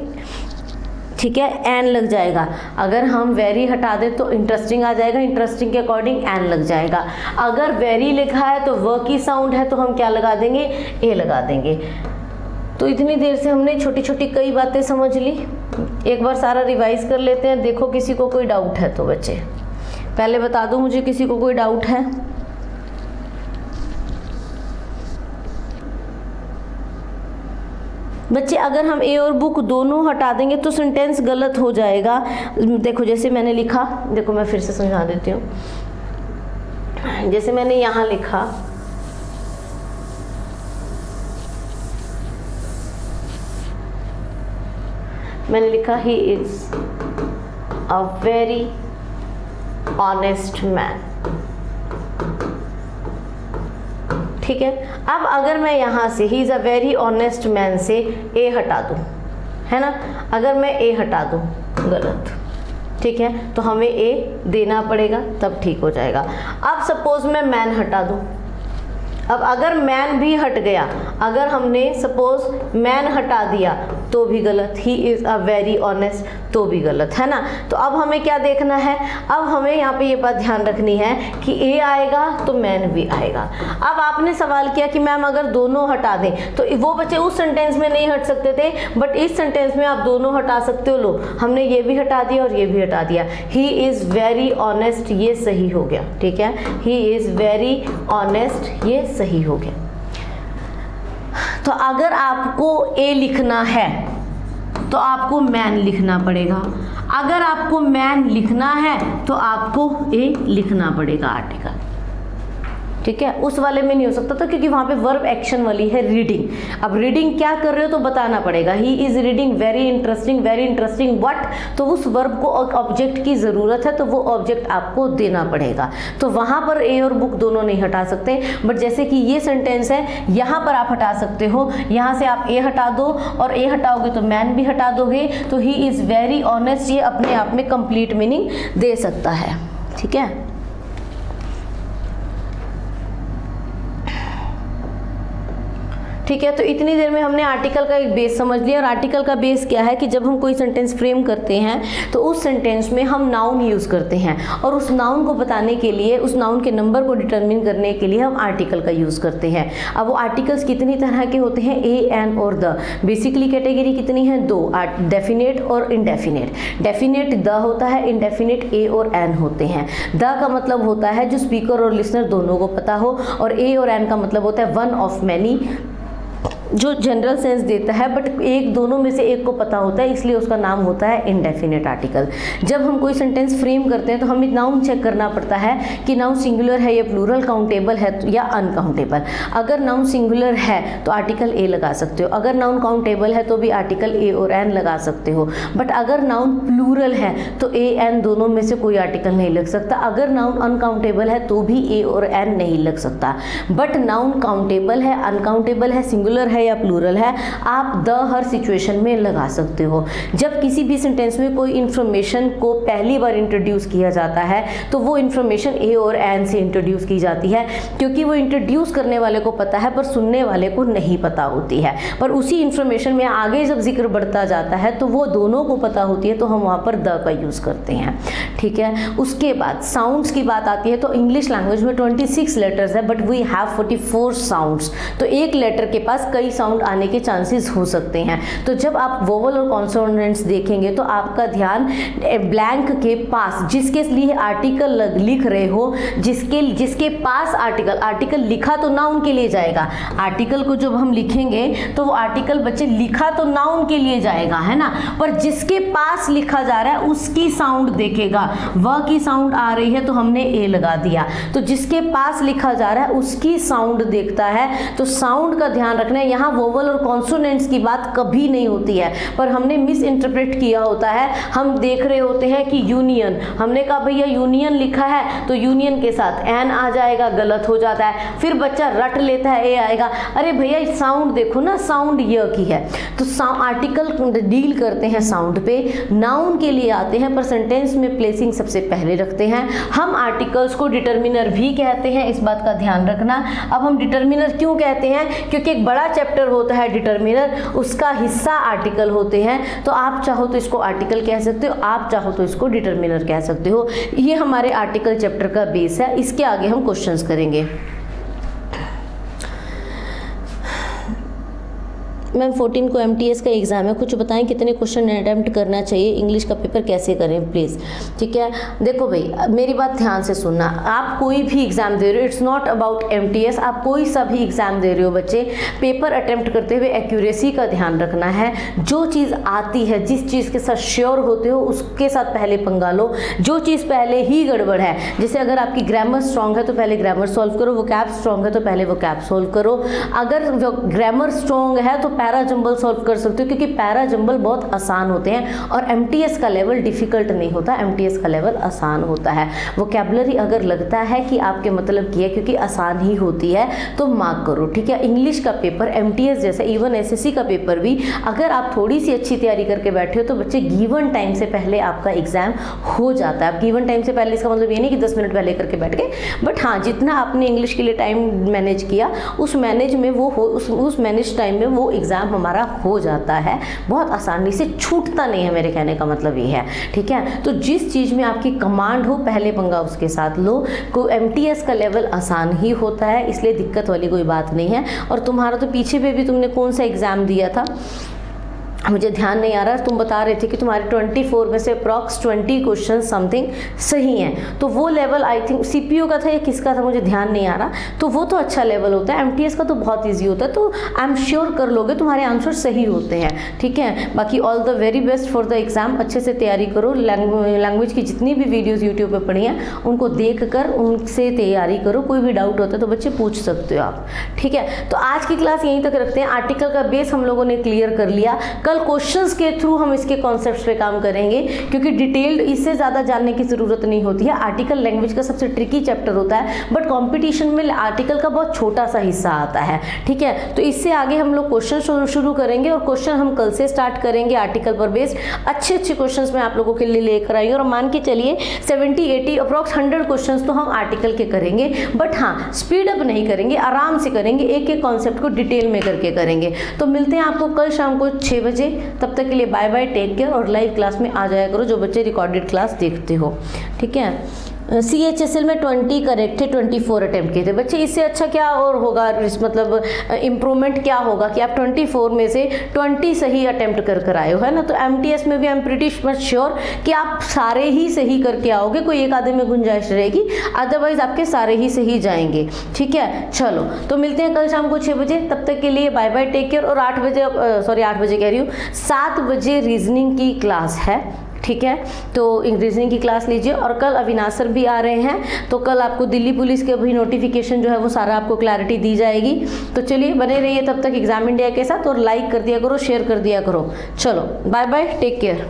ठीक है, एन लग जाएगा। अगर हम वेरी हटा दें तो इंटरेस्टिंग आ जाएगा, इंटरेस्टिंग के अकॉर्डिंग एन लग जाएगा। अगर वेरी लिखा है तो व की साउंड है तो हम क्या लगा देंगे, ए लगा देंगे। तो इतनी देर से हमने छोटी छोटी कई बातें समझ ली, एक बार सारा रिवाइज कर लेते हैं। देखो किसी को कोई डाउट है तो बच्चे पहले बता दो मुझे, किसी को कोई डाउट है? बच्चे अगर हम ए और बुक दोनों हटा देंगे तो सेंटेंस गलत हो जाएगा। देखो जैसे मैंने लिखा, देखो मैं फिर से समझा देती हूँ। जैसे मैंने यहाँ लिखा, मैंने लिखा he is a very honest man, ठीक है। अब अगर मैं यहाँ से he is a very honest man से ए हटा दूँ, है ना, अगर मैं ए हटा दूँ, गलत, ठीक है, तो हमें ए देना पड़ेगा तब ठीक हो जाएगा। अब सपोज मैं मैन हटा दूं, अब अगर मैन भी हट गया, अगर हमने सपोज मैन हटा दिया तो भी गलत, he is a very honest तो भी गलत, है ना। तो अब हमें क्या देखना है, अब हमें यहाँ पे ये बात ध्यान रखनी है कि ए आएगा तो मैन भी आएगा। अब आपने सवाल किया कि मैम अगर दोनों हटा दें, तो वो बच्चे उस सेंटेंस में नहीं हट सकते थे, बट इस सेंटेंस में आप दोनों हटा सकते हो। लो, हमने ये भी हटा दिया और ये भी हटा दिया। ही इज़ वेरी ऑनेस्ट, ये सही हो गया, ठीक है, ही इज़ वेरी ऑनेस्ट, ये सही हो गया। तो अगर आपको ए लिखना है तो आपको मैन लिखना पड़ेगा, अगर आपको मैन लिखना है तो आपको ए लिखना पड़ेगा आर्टिकल, ठीक है। उस वाले में नहीं हो सकता था क्योंकि वहां पे वर्ब एक्शन वाली है रीडिंग। अब रीडिंग क्या कर रहे हो तो बताना पड़ेगा। He is reading very interesting what, तो उस वर्ब को ऑब्जेक्ट की ज़रूरत है तो वो ऑब्जेक्ट आपको देना पड़ेगा। तो वहां पर ए और बुक दोनों नहीं हटा सकते, बट जैसे कि ये सेंटेंस है यहाँ पर आप हटा सकते हो। यहाँ से आप ए हटा दो और ए हटाओगे तो मैन भी हटा दोगे, तो ही इज़ वेरी ऑनेस्ट ये अपने आप में कंप्लीट मीनिंग दे सकता है, ठीक है। ठीक है, तो इतनी देर में हमने आर्टिकल का एक बेस समझ लिया। और आर्टिकल का बेस क्या है कि जब हम कोई सेंटेंस फ्रेम करते हैं तो उस सेंटेंस में हम नाउन यूज़ करते हैं, और उस नाउन को बताने के लिए, उस नाउन के नंबर को डिटरमिन करने के लिए हम आर्टिकल का यूज़ करते हैं। अब वो आर्टिकल्स कितनी तरह के होते हैं, ए, एन और द। बेसिकली कैटेगरी कितनी है, दो, डेफिनेट और इनडेफिनेट। डेफिनेट द होता है, इनडेफिनेट ए और एन होते हैं। द का मतलब होता है जो स्पीकर और लिसनर दोनों को पता हो, और ए और एन का मतलब होता है वन ऑफ मैनी, जो जनरल सेंस देता है बट एक दोनों में से एक को पता होता है, इसलिए उसका नाम होता है इनडेफिनेट आर्टिकल। जब हम कोई सेंटेंस फ्रेम करते हैं तो हमें नाउन चेक करना पड़ता है कि नाउन सिंगुलर है या प्लूरल, काउंटेबल है या अनकाउंटेबल। अगर नाउन सिंगुलर है तो आर्टिकल ए लगा सकते हो, अगर नाउन काउंटेबल है तो भी आर्टिकल ए और एन लगा सकते हो, बट अगर नाउन प्लूरल है तो ए एन दोनों में से कोई आर्टिकल नहीं लग सकता। अगर नाउन अनकाउंटेबल है तो भी ए और एन नहीं लग सकता, बट नाउन काउंटेबल है, अनकाउंटेबल है, सिंगुलर है या प्लूरल है, आप द हर सिचुएशन में लगा सकते हो। जब किसी भी सेंटेंस में कोई इंफॉर्मेशन को पहली बार इंट्रोड्यूस किया जाता है तो वो इंफॉर्मेशन ए और एन से इंट्रोड्यूस की जाती है, क्योंकि वो इंट्रोड्यूस करने वाले को पता है पर सुनने वाले को नहीं पता होती है। पर उसी इंफॉर्मेशन में आगे जब जिक्र बढ़ता जाता है तो वो दोनों को पता होती है, तो हम वहाँ पर द का यूज़ करते हैं, ठीक है। उसके बाद साउंड्स की बात आती है, तो इंग्लिश लैंग्वेज में 26 लेटर्स है बट वी हैव 44 साउंड्स, तो एक लेटर के पास कई साउंड आने के चांसेस हो सकते हैं। तो जब आप वोवल और कॉन्सोनेंट्स देखेंगे तो आपका ध्यान ब्लैंक के पास, जिसके लिए आर्टिकल लिख रहे हो, जिसके पास आर्टिकल लिखा तो नाउन के लिए जाएगा। आर्टिकल को जब हम लिखेंगे तो वो आर्टिकल बच्चे लिखा तो नाउन के लिए जाएगा, है ना, पर जिसके पास लिखा जा रहा है उसकी साउंड देखेगा। वह की साउंड आ रही है तो हमने ए लगा दिया, तो जिसके पास लिखा जा रहा है उसकी साउंड देखता है। तो साउंड का ध्यान रखना है, यहाँ वोवल और कॉन्सोनेंट्स की बात कभी नहीं होती है, पर हमने मिस इंटरप्रेट किया होता है। हम देख रहे होते हैं कि यूनियन, हमने कहा भैया यूनियन लिखा है तो यूनियन के साथ एन आ जाएगा, गलत हो जाता है। फिर बच्चा रट लेता है ए आएगा, अरे भैया साउंड देखो ना, साउंड य की है। तो आर्टिकल डील करते हैं साउंड पे, नाउन के लिए आते हैं पर सेंटेंस में प्लेसिंग सबसे पहले रखते हैं। हम आर्टिकल्स को डिटर्मिनर भी कहते हैं, इस बात का ध्यान रखना। अब हम डिटर्मिनर क्यों कहते हैं, क्योंकि एक बड़ा चैप्टर होता है डिटर्मिनर, उसका हिस्सा आर्टिकल होते हैं। तो आप चाहो तो इसको आर्टिकल कह सकते हो, आप चाहो तो इसको डिटर्मिनर कह सकते हो। ये हमारे आर्टिकल चैप्टर का बेस है, इसके आगे हम क्वेश्चंस करेंगे। मैम 14 को MTS का एग्ज़ाम है, कुछ बताएं कितने क्वेश्चन अटैम्प्ट करना चाहिए, इंग्लिश का पेपर कैसे करें प्लीज़। ठीक है, देखो भाई मेरी बात ध्यान से सुनना। आप कोई भी एग्ज़ाम दे रहे हो, इट्स नॉट अबाउट MTS, आप कोई सा भी एग्ज़ाम दे रहे हो बच्चे, पेपर अटैम्प्ट करते हुए एक्यूरेसी का ध्यान रखना है। जो चीज़ आती है, जिस चीज़ के साथ श्योर होते हो उसके साथ पहले पंगा लो। जो चीज़ पहले ही गड़बड़ है, जैसे अगर आपकी ग्रामर स्ट्रॉन्ग है तो पहले ग्रामर सॉल्व करो, वोकैब स्ट्रॉन्ग है तो पहले वोकैब सॉल्व करो। अगर ग्रामर स्ट्रॉन्ग है तो पैरा जंबल सॉल्व कर सकते हो, क्योंकि पैरा जंबल बहुत आसान होते हैं और एमटीएस का लेवल डिफिकल्ट नहीं होता, एमटीएस का लेवल आसान होता है। वोकैबुलरी अगर लगता है कि आपके मतलब की है क्योंकि आसान ही होती है तो मार्क करो, ठीक है। इंग्लिश का पेपर एमटीएस जैसे इवन एसएससी का पेपर भी अगर आप थोड़ी सी अच्छी तैयारी करके बैठे हो तो बच्चे गिवन टाइम से पहले आपका एग्जाम हो जाता है। अब गिवन टाइम से पहले इसका मतलब ये नहीं कि 10 मिनट पहले करके बैठ गए, बट हाँ जितना आपने इंग्लिश के लिए टाइम मैनेज किया उस मैनेज में वो उस मैनेज टाइम में वो एग्जाम हमारा हो जाता है, बहुत आसानी से छूटता नहीं है, मेरे कहने का मतलब ये है, ठीक है। तो जिस चीज़ में आपकी कमांड हो पहले पंगा उसके साथ लो। को एमटीएस का लेवल आसान ही होता है, इसलिए दिक्कत वाली कोई बात नहीं है। और तुम्हारा तो पीछे पे भी तुमने कौन सा एग्जाम दिया था मुझे ध्यान नहीं आ रहा, तुम बता रहे थे कि तुम्हारे 24 में से अप्रॉक्स 20 क्वेश्चन समथिंग सही हैं, तो वो लेवल आई थिंक सीपीयू का था या किसका था मुझे ध्यान नहीं आ रहा, तो वो तो अच्छा लेवल होता है। एमटीएस का तो बहुत इजी होता है, तो आई एम श्योर कर लोगे, तुम्हारे आंसर सही होते हैं, ठीक है। बाकी all the very best for the exam, अच्छे से तैयारी करो। लैंग्वेज की जितनी भी वीडियोज़ यूट्यूब पर पढ़ी हैं उनको देख कर उनसे तैयारी करो, कोई भी डाउट होता है तो बच्चे पूछ सकते हो आप, ठीक है। तो आज की क्लास यहीं तक रखते हैं। आर्टिकल का बेस हम लोगों ने क्लियर कर लिया, कल क्वेश्चंस के थ्रू हम इसके कॉन्सेप्ट्स पे काम करेंगे, क्योंकि डिटेल्ड इससे ज़्यादा जानने की ज़रूरत नहीं होती है। आर्टिकल लैंग्वेज का सबसे ट्रिकी चैप्टर होता है, बट कंपटीशन में आर्टिकल का बहुत छोटा सा हिस्सा आता है, ठीक है। तो इससे आगे हम लोग क्वेश्चन शुरू करेंगे और क्वेश्चन हम कल से स्टार्ट करेंगे आर्टिकल पर बेस्ड। अच्छे अच्छे क्वेश्चन मैं आप लोगों के लिए लेकर आई और मान के चलिए 70-80 अप्रॉक्स 100 क्वेश्चन तो हम आर्टिकल के करेंगे, बट हाँ स्पीड अप नहीं करेंगे, आराम से करेंगे, एक एक कॉन्सेप्ट को डिटेल में करके करेंगे। तो मिलते हैं आपको कल शाम को 6 बजे, तब तक के लिए बाय बाय, टेक केयर। और लाइव क्लास में आ जाया करो जो बच्चे रिकॉर्डेड क्लास देखते हो, ठीक है। CHSL में 20 करेक्ट थे, 24 अटेम्प्ट किए थे बच्चे, इससे अच्छा क्या और होगा, मतलब इम्प्रूवमेंट क्या होगा कि आप 24 में से 20 सही अटेम्प्ट कर आए हो, है ना। तो एमटीएस में भी I am pretty much sure कि आप सारे ही सही करके आओगे, कोई एक आधे में गुंजाइश रहेगी, अदरवाइज आपके सारे ही सही जाएंगे, ठीक है। चलो तो मिलते हैं कल शाम को 6 बजे, तब तक के लिए बाय बाय, टेक केयर। और 8 बजे 7 बजे रीजनिंग की क्लास है, ठीक है। तो रीजनिंग की क्लास लीजिए। और कल अविनाश सर भी आ रहे हैं, तो कल आपको दिल्ली पुलिस के भी नोटिफिकेशन जो है वो सारा आपको क्लैरिटी दी जाएगी। तो चलिए बने रहिए तब तक एग्जाम इंडिया के साथ, और लाइक कर दिया करो, शेयर कर दिया करो। चलो बाय बाय, टेक केयर।